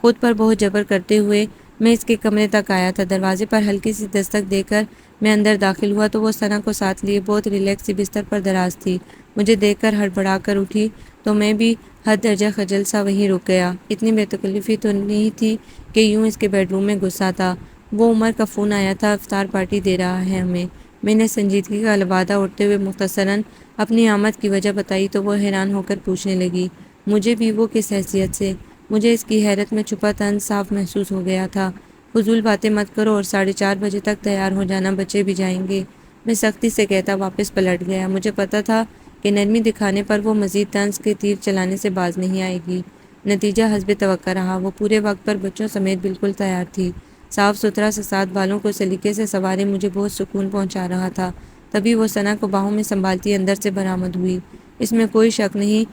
خود پر بہت جبر کرتے ہوئے میں اس کے کمرے تک آیا تھا۔ دروازے پر ہلکی سی دستک دے کر میں اندر داخل ہوا تو وہ ثنا کو ساتھ لیے بہت ریلیکس سی بستر پر دراز تھی۔ مجھے دیکھ کر ہڑبڑا کر اٹھی تو میں بھی حد درجہ خجل سا وہیں رک گیا۔ اتنی بے تکلفی تو نہیں تھی کہ یوں اس کے بیڈ روم میں گھس آتا۔ وہ عمر کا فون آیا تھا، افطار پارٹی دے رہا ہے ہمیں۔ میں نے سنجیدگی کا لبادہ اٹھتے ہوئے مختصراً اپنی آمد کی وجہ بتائی تو وہ حیران ہو کر پوچھنے لگی، مجھے بھی وہ کس حیثیت سے؟ مجھے اس کی حیرت میں چھپا طنز صاف محسوس ہو گیا تھا۔ فضول باتیں مت کرو اور 4:30 بجے تک تیار ہو جانا، بچے بھی جائیں گے۔ میں سختی سے کہتا واپس پلٹ گیا۔ مجھے پتا تھا کہ نرمی دکھانے پر وہ مزید طنز کے تیر چلانے سے باز نہیں آئے گی۔ نتیجہ حسب توقع رہا۔ وہ پورے وقت پر بچوں سمیت بالکل تیار تھی۔ صاف ستھرا سا سادہ بالوں کو سلیقے سے سنوارے مجھے بہت سکون پہنچا رہا تھا۔ تبھی وہ ثنا کو باہوں میں سنبھالتی اندر سے برآمد ہوئی۔ اس میں کوئی شک نہیں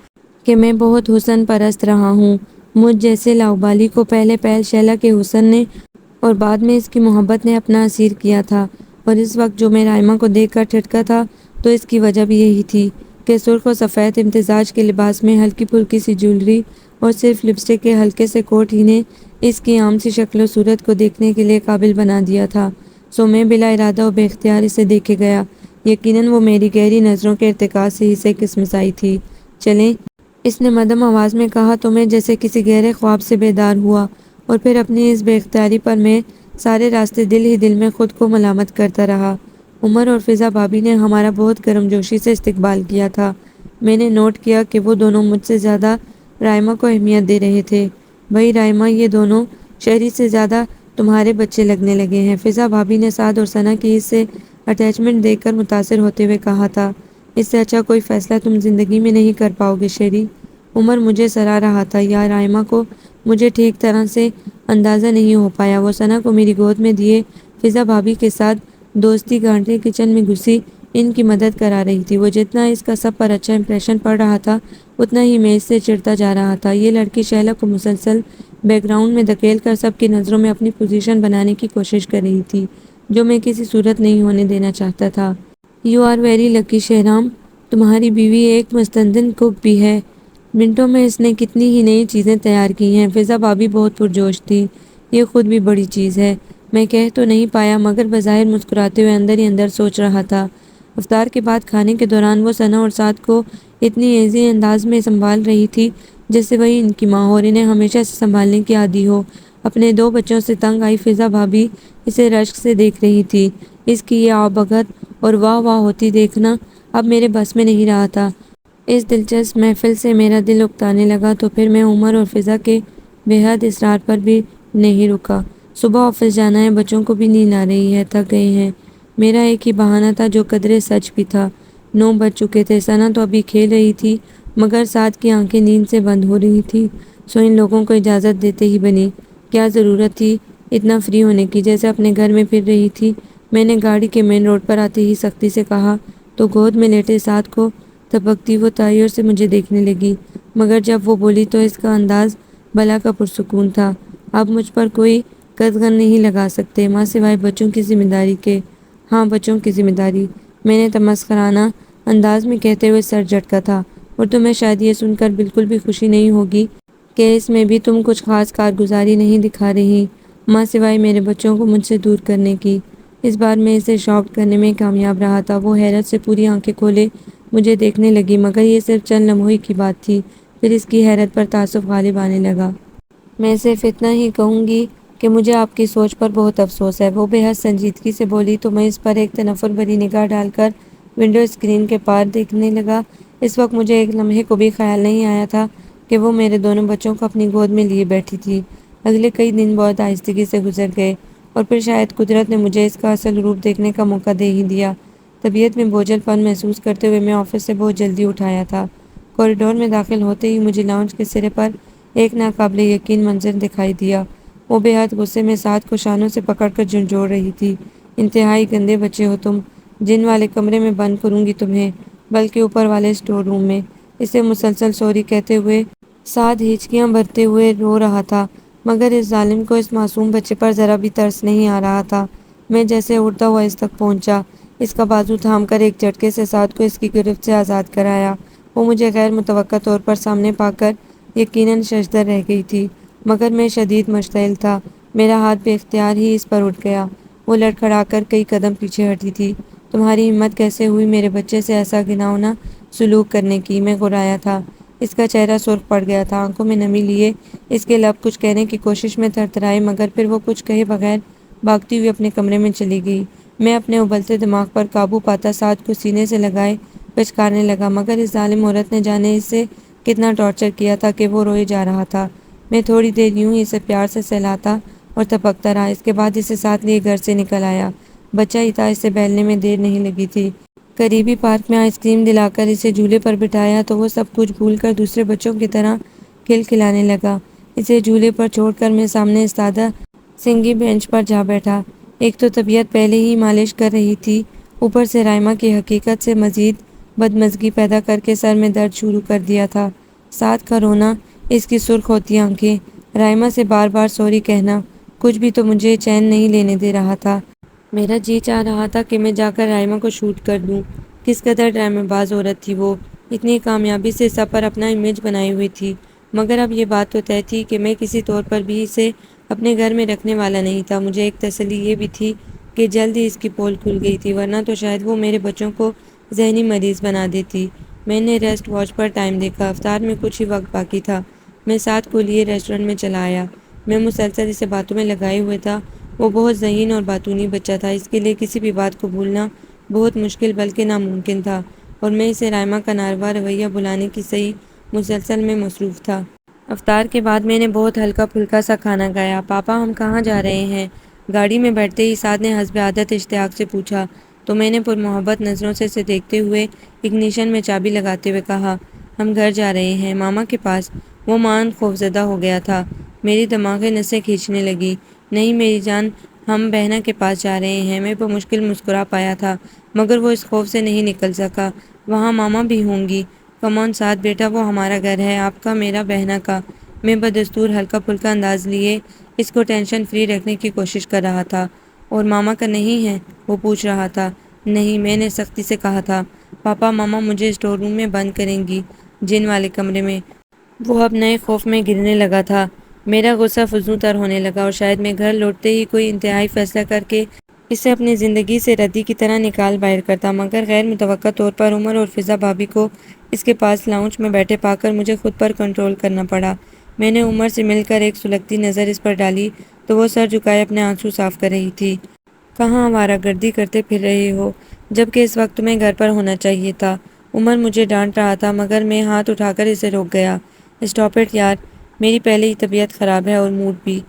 کہ میں بہت حسن پرست رہا ہوں۔ مجھ جیسے لاؤبالی کو پہلے پہل شیلا کے حسن نے اور بعد میں اس کی محبت نے اپنا اسیر کیا تھا، اور اس وقت جو میں رائما کو دیکھ کر ٹھٹکا تھا تو اس کی وجہ بھی یہی تھی کہ سرخ و سفید امتزاج کے لباس میں ہلکی پھلکی سی جولری اور صرف لپسٹک کے ہلکے سے کوٹ ہی نے اس کی عام سی شکل و صورت کو دیکھنے کے لیے قابل بنا دیا تھا۔ سو میں بلا ارادہ و بے اختیار اسے دیکھے گیا۔ یقیناً وہ میری گہری نظروں کے ارتکاز سے ہی سے کسمسائی تھی۔ چلیں، اس نے مدھم آواز میں کہا تو میں جیسے کسی گہرے خواب سے بیدار ہوا، اور پھر اپنی اس بے اختیاری پر میں سارے راستے دل ہی دل میں خود کو ملامت کرتا رہا۔ عمر اور فضا بھابھی نے ہمارا بہت گرم جوشی سے استقبال کیا تھا۔ میں نے نوٹ کیا کہ وہ دونوں مجھ سے زیادہ رائما کو اہمیت دے رہے تھے۔ بھئی رائما، یہ دونوں شہری سے زیادہ تمہارے بچے لگنے لگے ہیں، فضا بھابھی نے سعد اور ثنا کی اس سے اٹیچمنٹ دیکھ کر متاثر ہوتے ہوئے کہا تھا۔ اس سے اچھا کوئی فیصلہ تم زندگی میں نہیں کر پاؤ گے شیری۔ عمر مجھے سرا رہا تھا، یا رائما کو مجھے ٹھیک طرح سے اندازہ نہیں ہو پایا۔ وہ ثنا کو میری گود میں دیے فضا بھابھی کے ساتھ دوستی گانٹے کچن میں گھسی ان کی مدد کرا رہی تھی۔ وہ جتنا اس کا سب پر اچھا امپریشن پڑ رہا تھا اتنا ہی میں اس سے چڑھتا جا رہا تھا۔ یہ لڑکی شیلا کو مسلسل بیک گراؤنڈ میں دھکیل کر سب کی نظروں میں اپنی پوزیشن بنانے کی کوشش کر رہی تھی، جو میں کسی صورت نہیں ہونے دینا چاہتا تھا۔ You are very lucky Shahram, تمہاری بیوی ایک مستندن کک بھی ہے۔ منٹوں میں اس نے کتنی ہی نئی چیزیں تیار کی ہیں۔ فضا بھابھی بہت پرجوش تھی۔ یہ خود بھی بڑی چیز ہے، میں کہہ تو نہیں پایا، مگر بظاہر مسکراتے ہوئے اندر ہی اندر سوچ رہا تھا۔ افطار کے بعد کھانے کے دوران وہ ثنا اور سعد کو اتنی ایزی انداز میں سنبھال رہی تھی جیسے وہی ان کی ماں ہو اور انہیں ہمیشہ سے سنبھالنے کی عادی ہو۔ اپنے دو بچوں سے تنگ آئی فضا بھابھی اسے رشک سے دیکھ رہی تھی۔ اس کی یہ آؤ اور واہ واہ ہوتی دیکھنا اب میرے بس میں نہیں رہا تھا۔ اس دلچسپ محفل سے میرا دل اکتانے لگا تو پھر میں عمر اور فضا کے بے حد اصرار پر بھی نہیں رکا۔ صبح آفس جانا ہے، بچوں کو بھی نیند آ رہی ہے، تھک گئے ہیں۔ میرا ایک ہی بہانہ تھا جو قدرے سچ بھی تھا۔ 9 بج چکے تھے۔ ثنا تو ابھی کھیل رہی تھی مگر سعد کی آنکھیں نیند سے بند ہو رہی تھی، سو ان لوگوں کو اجازت دیتے ہی بنی۔ کیا ضرورت تھی اتنا فری ہونے کی، جیسے اپنے گھر میں پھر رہی تھی۔ میں نے گاڑی کے مین روڈ پر آتے ہی سختی سے کہا تو گود میں لیٹے سعد کو تھپکتی وہ تعجب سے مجھے دیکھنے لگی، مگر جب وہ بولی تو اس کا انداز بلا کا پرسکون تھا۔ اب مجھ پر کوئی قدغن نہیں لگا سکتے ماں سوائے بچوں کی ذمہ داری کے۔ ہاں، بچوں کی ذمہ داری، میں نے تمسخرانہ انداز میں کہتے ہوئے سر جھٹکا تھا، اور تمہیں شاید یہ سن کر بالکل بھی خوشی نہیں ہوگی کہ اس میں بھی تم کچھ خاص کارگزاری نہیں دکھا رہی ماں سوائے میرے بچوں کو مجھ سے دور کرنے کی۔ اس بار میں اسے شاکڈ کرنے میں کامیاب رہا تھا۔ وہ حیرت سے پوری آنکھیں کھولے مجھے دیکھنے لگی، مگر یہ صرف چند لمحوں کی بات تھی، پھر اس کی حیرت پر تعصب غالب آنے لگا۔ میں صرف اتنا ہی کہوں گی کہ مجھے آپ کی سوچ پر بہت افسوس ہے، وہ بے حد سنجیدگی سے بولی تو میں اس پر ایک تنفر بھری نگاہ ڈال کر ونڈو اسکرین کے پار دیکھنے لگا۔ اس وقت مجھے ایک لمحے کو بھی خیال نہیں آیا تھا کہ وہ میرے دونوں بچوں کو اپنی گود میں لیے بیٹھی تھی۔ اگلے کئی دن بہت آہستگی سے گزر گئے، اور پھر شاید قدرت نے مجھے اس کا اصل روپ دیکھنے کا موقع دے ہی دیا۔ طبیعت میں بوجھل پن محسوس کرتے ہوئے میں آفس سے بہت جلدی اٹھایا تھا۔ کوریڈور میں داخل ہوتے ہی مجھے لاؤنج کے سرے پر ایک ناقابل یقین منظر دکھائی دیا۔ وہ بے حد غصے میں سعد کو شانوں سے پکڑ کر جھنجھوڑ رہی تھی۔ انتہائی گندے بچے ہو تم، جن والے کمرے میں بند کروں گی تمہیں، بلکہ اوپر والے اسٹور روم میں۔ اسے مسلسل سوری کہتے ہوئے سعد ہچکیاں بھرتے ہوئے رو رہا تھا، مگر اس ظالم کو اس معصوم بچے پر ذرا بھی ترس نہیں آ رہا تھا۔ میں جیسے اڑتا ہوا اس تک پہنچا، اس کا بازو تھام کر ایک جھٹکے سے سعد کو اس کی گرفت سے آزاد کرایا۔ وہ مجھے غیر متوقع طور پر سامنے پا کر یقیناً ششدر رہ گئی تھی، مگر میں شدید مشتعل تھا۔ میرا ہاتھ بے اختیار ہی اس پر اٹھ گیا۔ وہ لڑکھڑا کر کئی قدم پیچھے ہٹی تھی۔ تمہاری ہمت کیسے ہوئی میرے بچے سے ایسا گھناؤنا سلوک کرنے کی؟ میں گھبرایا تھا۔ اس کا چہرہ سرخ پڑ گیا تھا، آنکھوں میں نمی لیے اس کے لب کچھ کہنے کی کوشش میں تھرتھرائے، مگر پھر وہ کچھ کہے بغیر بھاگتی ہوئی اپنے کمرے میں چلی گئی۔ میں اپنے ابلتے دماغ پر قابو پاتا سعد کو سینے سے لگائے پچکارنے لگا، مگر اس ظالم عورت نے جانے اسے کتنا ٹارچر کیا تھا کہ وہ روئے جا رہا تھا۔ میں تھوڑی دیر یوں ہی اسے پیار سے سہلاتا اور تھپکتا رہا، اس کے بعد اسے ساتھ لیے گھر سے نکل آیا۔ بچہ اتاج سے بہلنے میں دیر نہیں لگی تھی۔ قریبی پارک میں آئس کریم دلا کر اسے جھولے پر بٹھایا تو وہ سب کچھ بھول کر دوسرے بچوں کی طرح کھلکھلانے لگا۔ اسے جھولے پر چھوڑ کر میں سامنے ایستادہ سنگی بینچ پر جا بیٹھا۔ ایک تو طبیعت پہلے ہی مالش کر رہی تھی، اوپر سے رائما کی حقیقت سے مزید بدمزگی پیدا کر کے سر میں درد شروع کر دیا تھا، ساتھ کا رونا، اس کی سرخ ہوتی آنکھیں، رائما سے بار بار سوری کہنا، کچھ بھی تو مجھے چین نہیں لینے دے رہا تھا۔ میرا جی چاہ رہا تھا کہ میں جا کر رائما کو شوٹ کر دوں۔ کس قدر ڈرامہ باز عورت تھی وہ، اتنی کامیابی سے سب پر اپنا امیج بنائی ہوئی تھی، مگر اب یہ بات تو طے تھی کہ میں کسی طور پر بھی اسے اپنے گھر میں رکھنے والا نہیں تھا۔ مجھے ایک تسلی یہ بھی تھی کہ جلد ہی اس کی پول کھل گئی تھی، ورنہ تو شاید وہ میرے بچوں کو ذہنی مریض بنا دیتی۔ میں نے ریسٹ واچ پر ٹائم دیکھا، افطار میں کچھ ہی وقت باقی تھا۔ میں ساتھ کو لیے ریسٹورنٹ میں چلا آیا۔ میں مسلسل اسے باتوں میں لگائے ہوئے تھا۔ وہ بہت ذہین اور باتونی بچہ تھا، اس کے لیے کسی بھی بات کو بھولنا بہت مشکل بلکہ ناممکن تھا، اور میں اسے رائما کا ناروا رویہ بھلانے کی صحیح مسلسل میں مصروف تھا۔ افطار کے بعد میں نے بہت ہلکا پھلکا سا کھانا کھایا۔ پاپا ہم کہاں جا رہے ہیں؟ گاڑی میں بیٹھتے ہی سعد نے حسب عادت اشتیاق سے پوچھا، تو میں نے پرمحبت نظروں سے اسے دیکھتے ہوئے اگنیشن میں چابی لگاتے ہوئے کہا، ہم گھر جا رہے ہیں، ماما کے پاس۔ وہ ماند خوفزدہ ہو گیا تھا۔ میری دماغی نسیں کھینچنے لگی۔ نہیں میری جان، ہم بہنا کے پاس جا رہے ہیں۔ میں بمشکل مسکرا پایا تھا، مگر وہ اس خوف سے نہیں نکل سکا۔ وہاں ماما بھی ہوں گی۔ کم آن سعد بیٹا، وہ ہمارا گھر ہے، آپ کا، میرا، بہنا کا۔ میں بدستور ہلکا پھلکا انداز لیے اس کو ٹینشن فری رکھنے کی کوشش کر رہا تھا۔ اور ماما کا نہیں ہے؟ وہ پوچھ رہا تھا۔ نہیں، میں نے سختی سے کہا تھا۔ پاپا ماما مجھے اسٹور روم میں بند کریں گی، جن والے کمرے میں۔ وہ اب نئے خوف میں گرنے لگا تھا۔ میرا غصہ فزوں تر ہونے لگا اور شاید میں گھر لوٹتے ہی کوئی انتہائی فیصلہ کر کے اسے اپنی زندگی سے ردی کی طرح نکال باہر کرتا، مگر غیر متوقع طور پر عمر اور فضا بھابھی کو اس کے پاس لاؤنج میں بیٹھے پا کر مجھے خود پر کنٹرول کرنا پڑا۔ میں نے عمر سے مل کر ایک سلگتی نظر اس پر ڈالی تو وہ سر جھکائے اپنے آنسو صاف کر رہی تھی۔ کہاں آوارہ گردی کرتے پھر رہے ہو، جبکہ اس وقت تمہیں گھر پر ہونا چاہیے تھا۔ عمر مجھے ڈانٹ رہا تھا، مگر میں ہاتھ اٹھا کر اسے روک گیا۔ اسٹاپ اٹ یار، میری پہلے ہی طبیعت خراب ہے اور موڈ بھی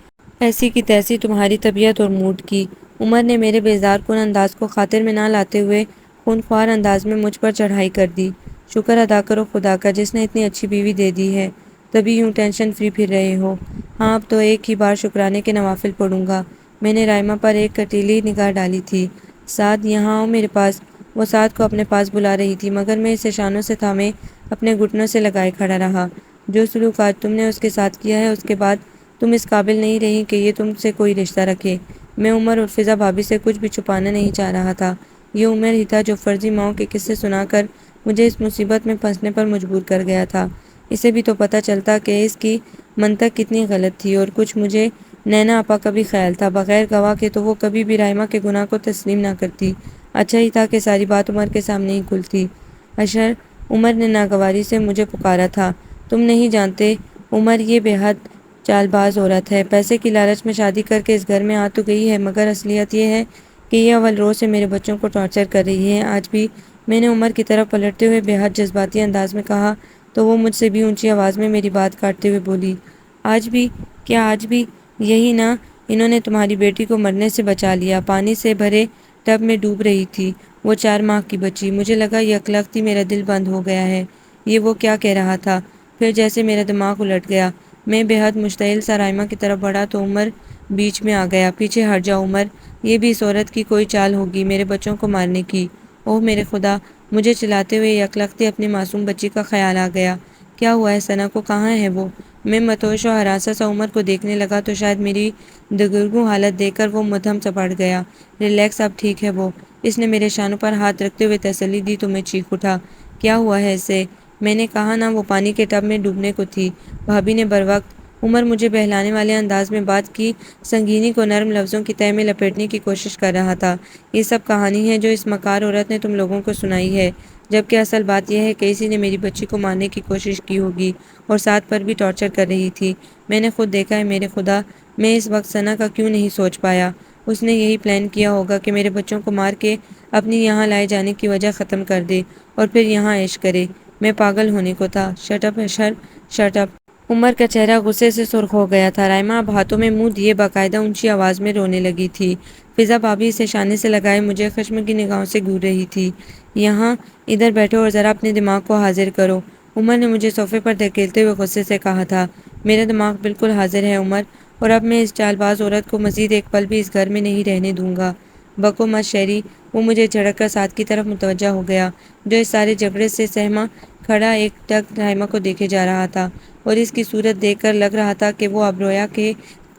ایسی کی تیسی تمہاری طبیعت اور موڈ کی۔ عمر نے میرے بیزار کن انداز کو خاطر میں نہ لاتے ہوئے خونخوار انداز میں مجھ پر چڑھائی کر دی۔ شکر ادا کرو خدا کا جس نے اتنی اچھی بیوی دے دی ہے، تبھی یوں ٹینشن فری پھر رہے ہو۔ ہاں اب تو ایک ہی بار شکرانے کے نوافل پڑھوں گا۔ میں نے رائما پر ایک کٹیلی نگاہ ڈالی تھی۔ سعد یہاں آؤ میرے پاس۔ وہ سعد کو اپنے پاس بلا رہی تھی، مگر میں اسے شانوں سے تھامے اپنے گھٹنوں سے لگائے کھڑا رہا۔ جو سلوک آج تم نے اس کے ساتھ کیا ہے، اس کے بعد تم اس قابل نہیں رہی کہ یہ تم سے کوئی رشتہ رکھے۔ میں عمر اور فضا بھابھی سے کچھ بھی چھپانا نہیں چاہ رہا تھا۔ یہ عمر ہی تھا جو فرضی ماؤں کے قصے سنا کر مجھے اس مصیبت میں پھنسنے پر مجبور کر گیا تھا۔ اسے بھی تو پتہ چلتا کہ اس کی منطق کتنی غلط تھی، اور کچھ مجھے نینا آپا کا بھی خیال تھا، بغیر گواہ کے تو وہ کبھی بھی رائما کے گناہ کو تسلیم نہ کرتی۔ اچھا ہی تھا کہ ساری بات عمر کے سامنے ہی کھلتی۔ اشر، عمر نے ناگواری سے مجھے پکارا تھا۔ تم نہیں جانتے عمر یہ بے حد چال باز عورت ہے، پیسے کی لالچ میں شادی کر کے اس گھر میں آ تو گئی ہے، مگر اصلیت یہ ہے کہ یہ اول روز سے میرے بچوں کو ٹارچر کر رہی ہے۔ آج بھی، میں نے عمر کی طرف پلٹتے ہوئے بے حد جذباتی انداز میں کہا تو وہ مجھ سے بھی اونچی آواز میں میری بات کاٹتے ہوئے بولی، آج بھی؟ کیا آج بھی؟ یہی نا، انہوں نے تمہاری بیٹی کو مرنے سے بچا لیا، پانی سے بھرے ٹب میں ڈوب رہی تھی، وہ 4 ماہ کی بچی۔ مجھے لگا یکلخت ہی میرا دل بند ہو گیا ہے، یہ وہ کیا کہہ رہا تھا۔ پھر جیسے میرا دماغ الٹ گیا، میں بے حد مشتعل سا رائما کی طرف بڑھا تو عمر بیچ میں آ گیا۔ پیچھے ہٹ جاؤ عمر، یہ بھی اس عورت کی کوئی چال ہوگی میرے بچوں کو مارنے کی۔ اوہ میرے خدا، مجھے چلاتے ہوئے یکلختی اپنی معصوم بچی کا خیال آ گیا۔ کیا ہوا ہے ثنا کو، کہاں ہے وہ؟ میں متوش و ہراساں سا عمر کو دیکھنے لگا تو شاید میری دگرگوں حالت دیکھ کر وہ مدھم سا بڑھ گیا۔ ریلیکس، اب ٹھیک ہے وہ۔ اس نے میرے شانوں پر ہاتھ رکھتے ہوئے تسلی دی تو میں چیخ اٹھا، کیا ہوا ہے اسے؟ میں نے کہا نا وہ پانی کے ٹب میں ڈوبنے کو تھی، بھابھی نے بروقت۔ عمر مجھے بہلانے والے انداز میں بات کی سنگینی کو نرم لفظوں کی تہہ میں لپیٹنے کی کوشش کر رہا تھا۔ یہ سب کہانی ہے جو اس مکار عورت نے تم لوگوں کو سنائی ہے، جبکہ اصل بات یہ ہے کہ اسی نے میری بچی کو مارنے کی کوشش کی ہوگی اور ساتھ پر بھی ٹارچر کر رہی تھی۔ میں نے خود دیکھا ہے میرے خدا، میں اس وقت ثنا کا کیوں نہیں سوچ پایا۔ اس نے یہی پلان کیا ہوگا کہ میرے بچوں کو مار کے اپنی یہاں لائے جانے کی وجہ ختم کر دے اور پھر یہاں عیش کرے۔ میں پاگل ہونے کو تھا۔ شٹ اپ اشر، شٹ اپ۔ عمر کا چہرہ غصے سے سرخ ہو گیا تھا۔ رائمہ اب ہاتھوں میں منہ دیے باقاعدہ اونچی آواز میں رونے لگی تھی۔ فضا بھابھی اسے شانے سے لگائے مجھے خشم کی نگاہوں سے گھور رہی تھی۔ یہاں ادھر بیٹھو اور ذرا اپنے دماغ کو حاضر کرو، عمر نے مجھے صوفے پر دھکیلتے ہوئے غصے سے کہا تھا۔ میرا دماغ بالکل حاضر ہے عمر، اور اب میں اس چال باز عورت کو مزید ایک پل بھی اس گھر میں نہیں رہنے دوں گا۔ بکو مت شیری، وہ مجھے جھڑک کر ساتھ کی طرف متوجہ ہو گیا، جو اس سارے جھگڑے سے سہما کھڑا ایک ٹک رائمہ کو دیکھے جا رہا تھا، اور اس کی صورت دیکھ کر لگ رہا تھا کہ وہ اب رویا کہ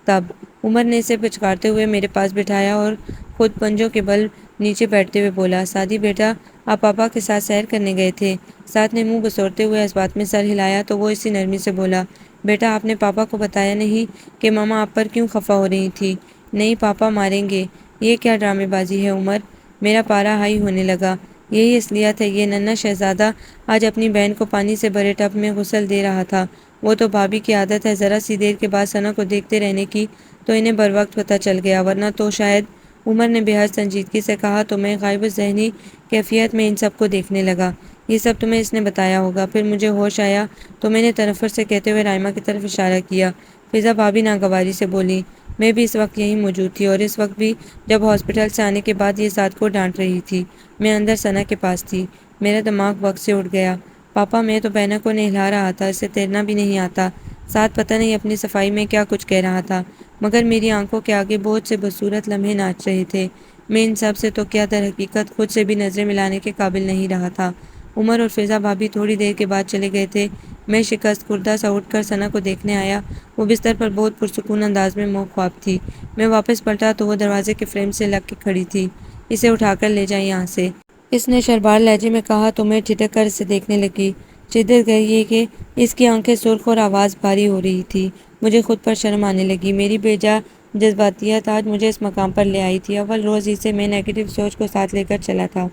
تب۔ عمر نے اسے پچکارتے ہوئے میرے پاس بٹھایا اور خود پنجوں کے بل نیچے بیٹھتے ہوئے بولا، سعدی بیٹا، آپ پاپا کے ساتھ سیر کرنے گئے تھے؟ ساتھ نے منہ بسورتے ہوئے اس بات میں سر ہلایا تو وہ اسی نرمی سے بولا، بیٹا آپ نے پاپا کو بتایا نہیں کہ ماما آپ پر کیوں خفا ہو رہی تھی؟ نہیں پاپا ماریں گے۔ یہ کیا ڈرامے بازی ہے عمر؟ میرا پارا ہائی ہونے لگا۔ یہی اصلیت ہے، یہ ننھا شہزادہ آج اپنی بہن کو پانی سے بھرے ٹب میں غسل دے رہا تھا۔ وہ تو بھابھی کی عادت ہے ذرا سی دیر کے بعد ثنا کو دیکھتے رہنے کی، تو انہیں بروقت پتہ چل گیا، ورنہ تو شاید۔ عمر نے بے حد سنجیدگی سے کہا تو میں غائب الذہنی کیفیت میں ان سب کو دیکھنے لگا۔ یہ سب تمہیں اس نے بتایا ہوگا۔ پھر مجھے ہوش آیا تو میں نے تنفر سے کہتے ہوئے رائمہ کی طرف اشارہ کیا۔ فضا بھابھی ناگواری سے بولی، میں بھی اس وقت یہیں موجود تھی، اور اس وقت بھی جب ہاسپٹل سے آنے کے بعد یہ سعد کو ڈانٹ رہی تھی، میں اندر ثنا کے پاس تھی۔ میرا دماغ وقت سے اٹھ گیا۔ پاپا میں تو بہنوں کو نہلا رہا تھا، اسے تیرنا بھی نہیں آتا۔ سعد پتہ نہیں اپنی صفائی میں کیا کچھ کہہ رہا تھا، مگر میری آنکھوں کے آگے بہت سے بدصورت لمحے ناچ رہے تھے۔ میں ان سب سے تو کیا در حقیقت خود سے بھی نظریں ملانے کے قابل نہیں رہا تھا۔ عمر اور فضا بھابھی تھوڑی دیر کے بعد چلے گئے تھے۔ میں شکست خوردہ سا اٹھ کر ثنا کو دیکھنے آیا۔ وہ بستر پر بہت پرسکون انداز میں موہ خواب تھی۔ میں واپس پلٹا تو وہ دروازے کے فریم سے لگ کے کھڑی تھی۔ اسے اٹھا کر لے جائیں یہاں سے، اس نے شربار لہجے میں کہا تو میں ٹھٹک کر اسے دیکھنے لگی۔ شدت یہ کہ اس کی آنکھیں سرخ اور آواز بھاری ہو رہی تھی۔ مجھے خود پر شرم آنے لگی۔ میری بے جا جذباتیت آج مجھے اس مقام پر لے آئی تھی۔ اول روز ہی سے میں نیگیٹو سوچ کو ساتھ لے کر چلا تھا،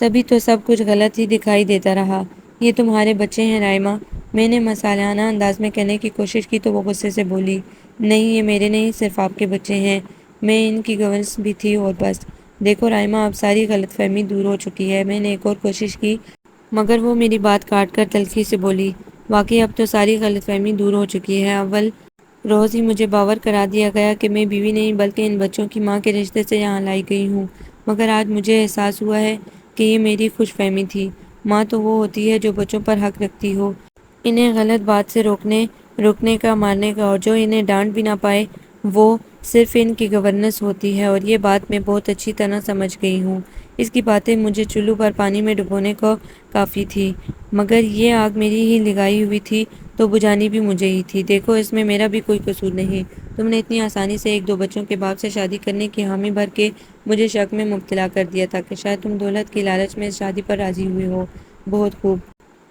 تبھی تو سب کچھ غلط ہی دکھائی دیتا رہا۔ یہ تمہارے بچے ہیں رائمہ، میں نے مصالحانہ انداز میں کہنے کی کوشش کی تو وہ غصے سے بولی، نہیں یہ میرے نہیں صرف آپ کے بچے ہیں، میں ان کی گورنس بھی تھی اور بس۔ دیکھو رائمہ اب ساری غلط فہمی دور ہو چکی ہے۔ میں نے ایک اور کوشش کی مگر وہ میری بات کاٹ کر تلخی سے بولی، واقعی اب تو ساری غلط فہمی دور ہو چکی ہے۔ اول روز ہی مجھے باور کرا دیا گیا کہ میں بیوی نہیں بلکہ ان بچوں کی ماں کے رشتے سے یہاں لائی گئی ہوں، مگر آج مجھے احساس ہوا ہے کہ یہ میری خوش فہمی تھی۔ ماں تو وہ ہوتی ہے جو بچوں پر حق رکھتی ہو، انہیں غلط بات سے روکنے کا، مارنے کا، اور جو انہیں ڈانٹ بھی نہ پائے وہ صرف ان کی گورننس ہوتی ہے، اور یہ بات میں بہت اچھی طرح سمجھ گئی ہوں۔ اس کی باتیں مجھے چولہوں پر پانی میں ڈبونے کو کافی تھی، مگر یہ آگ میری ہی لگائی ہوئی تھی تو بجھانی بھی مجھے ہی تھی۔ دیکھو اس میں میرا بھی کوئی قصور نہیں، تم نے اتنی آسانی سے ایک دو بچوں کے باپ سے شادی کرنے کی حامی بھر کے مجھے شک میں مبتلا کر دیا تھا کہ شاید تم دولت کی لالچ میں اس شادی پر راضی ہوئے ہو۔ بہت خوب،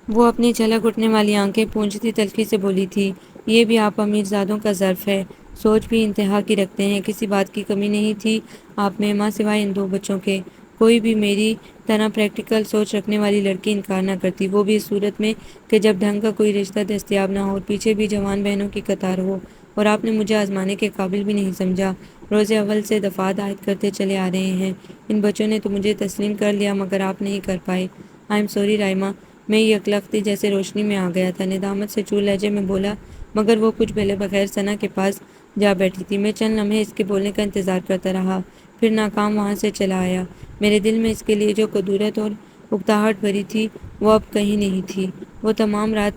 وہ اپنی چھلک اٹھنے والی آنکھیں پونجتی تلخی سے بولی تھی، یہ بھی آپ امیرزادوں کا ظرف ہے، سوچ بھی انتہا کی رکھتے ہیں، کسی بات کی کمی نہیں تھی آپ میں، ماں سوائے ان دو بچوں کے۔ کوئی بھی میری طرح پریکٹیکل سوچ رکھنے والی لڑکی انکار نہ کرتی، وہ بھی اس صورت میں کہ جب ڈھنگ کا کوئی رشتہ دستیاب نہ ہو اور پیچھے بھی جوان بہنوں کی قطار ہو، اور آپ نے مجھے آزمانے کے قابل بھی نہیں سمجھا۔ روز اول سے دفعات عائد کرتے چلے آ رہے ہیں، ان بچوں نے تو مجھے تسلیم کر لیا مگر آپ نہیں کر پائے۔ آئی ایم سوری رائمہ، میں یکلختی جیسے روشنی میں آ گیا تھا، ندامت سے چور لہجے میں بولا، مگر وہ کچھ بھولے بغیر ثنا کے پاس جا بیٹھی تھی۔ میں چند لمحے اس کے بولنے کا انتظار کرتا رہا، پھر ناکام وہاں سے چلا آیا۔ میرے دل میں اس کے لیے جو کدورت اور اکتاہٹ بھری تھی وہ اب کہیں نہیں تھی۔ وہ تمام رات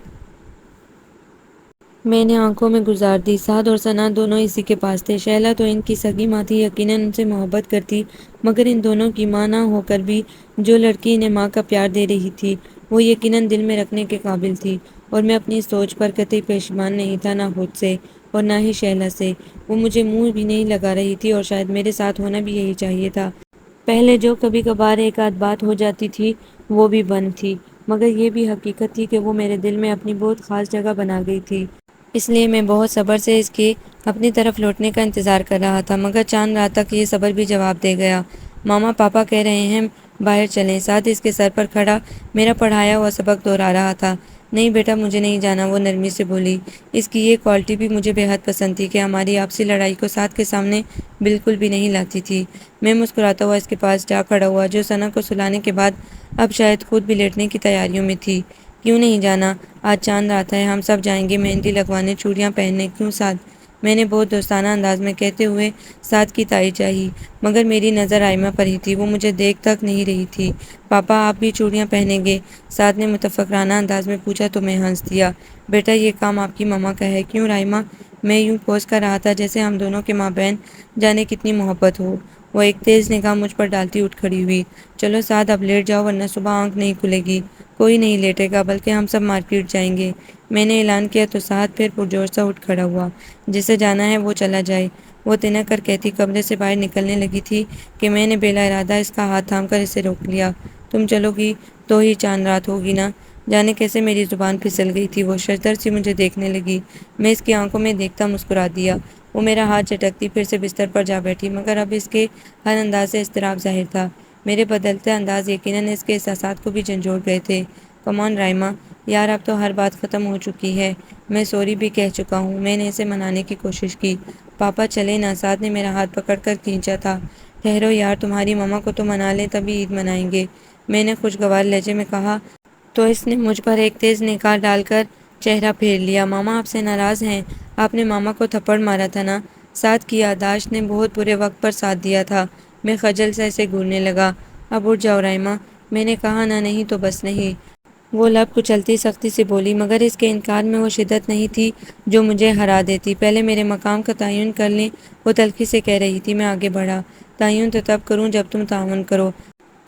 میں نے آنکھوں میں گزار دی۔ سعد اور ثنا دونوں اسی کے پاس تھے۔ شہلا تو ان کی سگی ماں تھی، یقیناً ان سے محبت کرتی، مگر ان دونوں کی ماں نہ ہو کر بھی جو لڑکی انہیں ماں کا پیار دے رہی تھی وہ یقیناً دل میں رکھنے کے قابل تھی، اور میں اپنی اس سوچ پر قطعی پشیمان نہیں تھا، نہ خود سے اور نہ ہی شہلا سے۔ وہ مجھے منہ بھی نہیں لگا رہی تھی اور شاید میرے ساتھ ہونا بھی یہی چاہیے تھا۔ پہلے جو کبھی کبھار ایک آدھ بات ہو جاتی تھی وہ بھی بند تھی، مگر یہ بھی حقیقت تھی کہ وہ میرے دل میں اپنی بہت خاص جگہ بنا گئی تھی۔ اس لیے میں بہت صبر سے اس کے اپنی طرف لوٹنے کا انتظار کر رہا تھا، مگر چاند رات تک یہ صبر بھی جواب دے گیا۔ ماما پاپا کہہ رہے ہیں باہر چلیں۔ سعد اس کے سر پر کھڑا میرا پڑھایا ہوا سبق دہرا رہا تھا۔ نہیں بیٹا مجھے نہیں جانا، وہ نرمی سے بولی۔ اس کی یہ کوالٹی بھی مجھے بے حد پسند تھی کہ ہماری آپسی لڑائی کو سعد کے سامنے بالکل بھی نہیں لاتی تھی۔ میں مسکراتا ہوا اس کے پاس جا کھڑا ہوا، جو ثنا کو سلانے کے بعد اب شاید خود بھی لیٹنے کی تیاریوں میں تھی۔ کیوں نہیں جانا؟ آج چاند رات ہے، ہم سب جائیں گے مہندی لگوانے، چوڑیاں پہننے۔ کیوں سعد؟ میں نے بہت دوستانہ انداز میں کہتے ہوئے سعد کی تائید چاہی، مگر میری نظر رائمہ پر ہی تھی، وہ مجھے دیکھ تک نہیں رہی تھی۔ پاپا آپ بھی چوڑیاں پہنیں گے؟ سعد نے متفقرانہ انداز میں پوچھا تو میں ہنس دیا۔ بیٹا یہ کام آپ کی ماما کا ہے۔ کیوں رائمہ؟ میں یوں پوز کر رہا تھا جیسے ہم دونوں کے مابین جانے کتنی محبت ہو۔ وہ ایک تیز نگاہ مجھ پر ڈالتی اٹھ کھڑی ہوئی۔ چلو سعد اب لیٹ جاؤ ورنہ صبح آنکھ نہیں کھلے گی۔ کوئی نہیں لیٹے گا، بلکہ ہم سب مارکیٹ جائیں گے۔ میں نے اعلان کیا تو سعد پھر پرجوش سا اٹھ کھڑا ہوا۔ جسے جانا ہے وہ چلا جائے۔ وہ تنک کر کہتی کمرے سے باہر نکلنے لگی تھی کہ میں نے بلا ارادہ اس کا ہاتھ تھام کر اسے روک لیا۔ تم چلو گی تو ہی چاند رات ہوگی نا؟ جانے کیسے میری زبان پھسل گئی تھی۔ وہ ششدر سی مجھے دیکھنے لگی۔ میں اس کی آنکھوں میں دیکھتا مسکرا دیا۔ وہ میرا ہاتھ جھٹکتی پھر سے بستر پر جا بیٹھی، مگر اب اس کے ہر انداز سے اضطراب ظاہر تھا۔ میرے بدلتے انداز یقیناً اس کے احساسات کو بھی جھنجھوڑ گئے تھے۔ کم آن رائمہ، یار اب تو ہر بات ختم ہو چکی ہے، میں سوری بھی کہہ چکا ہوں۔ میں نے اسے منانے کی کوشش کی۔ پاپا چلے نا؟ سعد نے میرا ہاتھ پکڑ کر کھینچا تھا۔ ٹھہرو یار، تمہاری ماما کو تو منا لیں تبھی عید منائیں گے، میں نے خوشگوار لہجے میں کہا تو اس نے مجھ پر ایک تیز نگاہ ڈال کر چہرہ پھیر لیا۔ ماما آپ سے ناراض ہیں؟ آپ نے ماما کو تھپڑ مارا تھا نا؟ سعد کی یادداشت نے بہت برے وقت پر ساتھ دیا تھا۔ میں خجل سے اسے گھورنے لگا۔ اب اٹھ جاؤ رائمہ، میں نے کہا نا نہیں تو بس نہیں۔ وہ لب کچلتی سختی سے بولی، مگر اس کے انکار میں وہ شدت نہیں تھی جو مجھے ہرا دیتی۔ پہلے میرے مقام کا تعین کر لیں، وہ تلخی سے کہہ رہی تھی۔ میں آگے بڑھا۔ تعین تو تب کروں جب تم تعاون کرو۔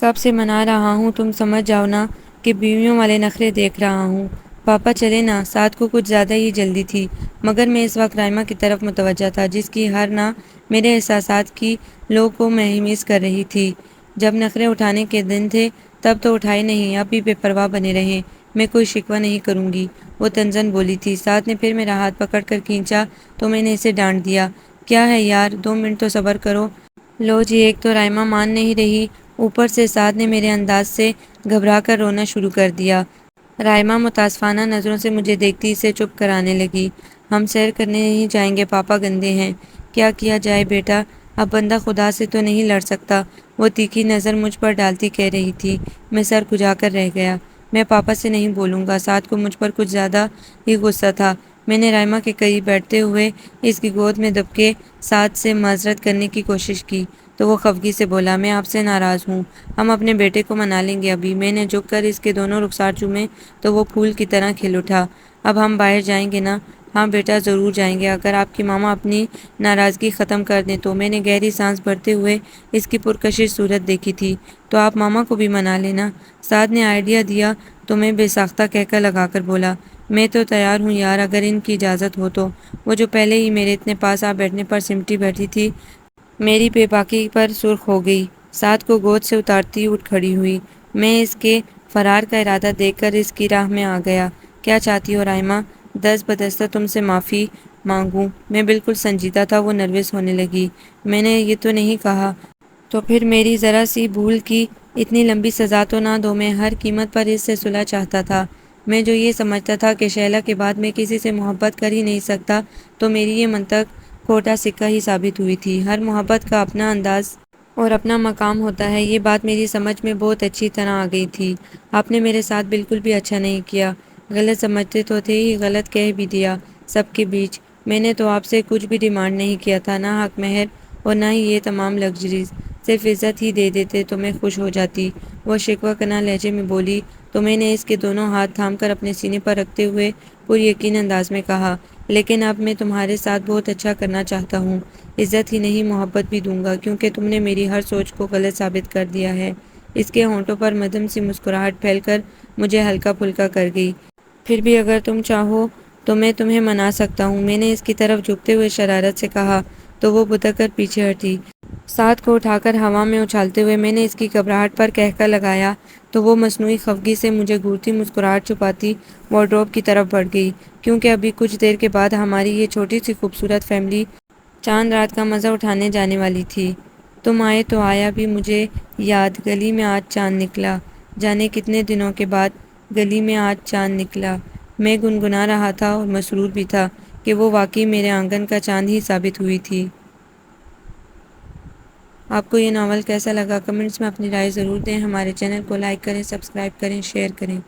کب سے منا رہا ہوں، تم سمجھ جاؤ نا کہ بیویوں والے نخرے دیکھ رہا ہوں۔ پاپا چلے نا؟ سعد کو کچھ زیادہ ہی جلدی تھی، مگر میں اس وقت رائمہ کی طرف متوجہ تھا، جس کی ہر نہ میرے احساسات کی لو کو مہمیز کر رہی تھی۔ جب نخرے اٹھانے کے دن تھے تب تو اٹھائے نہیں، اب بھی بے پرواہ بنے رہیں۔ میں کوئی شکوہ نہیں کروں گی، وہ تنزن بولی تھی۔ سعد نے پھر میرا ہاتھ پکڑ کر کھینچا تو میں نے اسے ڈانٹ دیا۔ کیا ہے یار، 2 منٹ تو صبر کرو۔ لو جی، ایک تو رائمہ مان نہیں رہی، اوپر سے سعد نے میرے انداز سے گھبرا کر رونا شروع کر دیا۔ رائمہ متاسفانہ نظروں سے مجھے دیکھتی اسے چپ کرانے لگی۔ ہم سیر کرنے نہیں جائیں گے، پاپا گندے ہیں۔ کیا کیا جائے بیٹا، اب بندہ خدا سے تو نہیں لڑ سکتا، وہ تیکھی نظر مجھ پر ڈالتی کہہ رہی تھی۔ میں سر کھجا کر رہ گیا۔ میں پاپا سے نہیں بولوں گا۔ سعد کو مجھ پر کچھ زیادہ ہی غصہ تھا۔ میں نے رائمہ کے قریب بیٹھتے ہوئے اس کی گود میں دب کے سعد سے معذرت کرنے کی کوشش کی تو وہ خفگی سے بولا، میں آپ سے ناراض ہوں، ہم اپنے بیٹے کو منا لیں گے ابھی۔ میں نے جھک کر اس کے دونوں رخسار چومے تو وہ پھول کی طرح کھل اٹھا۔ اب ہم باہر جائیں گے نا؟ ہاں بیٹا ضرور جائیں گے، اگر آپ کی ماما اپنی ناراضگی ختم کر دیں تو۔ میں نے گہری سانس بھرتے ہوئے اس کی پرکشش صورت دیکھی تھی۔ تو آپ ماما کو بھی منا لینا، سعد نے آئیڈیا دیا تو میں بے ساختہ کہکہ لگا کر بولا، میں تو تیار ہوں یار، اگر ان کی اجازت ہو تو۔ وہ جو پہلے ہی میرے اتنے پاس آ بیٹھنے پر سمٹی بیٹھی تھی، میری بے باکی پر سرخ ہو گئی۔ سعد کو گود سے اتارتی اٹھ کھڑی ہوئی۔ میں اس کے فرار کا ارادہ دیکھ کر اس کی راہ میں آ گیا۔ کیا چاہتی ہو رائمہ؟ دست بدستہ تم سے معافی مانگوں؟ میں بالکل سنجیدہ تھا، وہ نروس ہونے لگی۔ میں نے یہ تو نہیں کہا۔ تو پھر میری ذرا سی بھول کی اتنی لمبی سزا تو نہ دو۔ میں ہر قیمت پر اس سے صلح چاہتا تھا۔ میں جو یہ سمجھتا تھا کہ شیلا کے بعد میں کسی سے محبت کر ہی نہیں سکتا، تو میری یہ منطق کھوٹا سکہ ہی ثابت ہوئی تھی۔ ہر محبت کا اپنا انداز اور اپنا مقام ہوتا ہے، یہ بات میری سمجھ میں بہت اچھی طرح آ گئی تھی۔ آپ نے میرے ساتھ بالکل بھی اچھا نہیں کیا۔ غلط سمجھتے تو تھے ہی، غلط کہہ بھی دیا سب کے بیچ۔ میں نے تو آپ سے کچھ بھی ڈیمانڈ نہیں کیا تھا، نہ حق مہر اور نہ ہی یہ تمام لگژریز، صرف عزت ہی دے دیتے تو میں خوش ہو جاتی، وہ شکوہ کناں لہجے میں بولی تو میں نے اس کے دونوں ہاتھ تھام کر اپنے سینے پر رکھتے ہوئے پر یقین انداز میں کہا، لیکن اب میں تمہارے ساتھ بہت اچھا کرنا چاہتا ہوں، عزت ہی نہیں محبت بھی دوں گا، کیونکہ تم نے میری ہر سوچ کو غلط ثابت کر دیا ہے۔ اس کے ہونٹوں پر مدھم سی مسکراہٹ پھیل کر مجھے ہلکا پھلکا کر گئی۔ پھر بھی اگر تم چاہو تو میں تمہیں منا سکتا ہوں، میں نے اس کی طرف جھکتے ہوئے شرارت سے کہا تو وہ بھدک کر پیچھے ہٹی۔ سعد کو اٹھا کر ہوا میں اچھالتے ہوئے میں نے اس کی گھبراہٹ پر کہکہ لگایا تو وہ مصنوعی خفگی سے مجھے گھورتی مسکراہٹ چھپاتی وارڈروب کی طرف بڑھ گئی، کیونکہ ابھی کچھ دیر کے بعد ہماری یہ چھوٹی سی خوبصورت فیملی چاند رات کا مزہ اٹھانے جانے والی تھی۔ تم آئے تو آیا بھی مجھے یاد، گلی میں آج چاند نکلا، جانے کتنے دنوں کے بعد گلی میں آج چاند نکلا۔ میں گنگنا رہا تھا اور مسرور بھی تھا کہ وہ واقعی میرے آنگن کا چاند ہی ثابت ہوئی تھی۔ آپ کو یہ ناول کیسا لگا؟ کمنٹس میں اپنی رائے ضرور دیں۔ ہمارے چینل کو لائک کریں، سبسکرائب کریں، شیئر کریں۔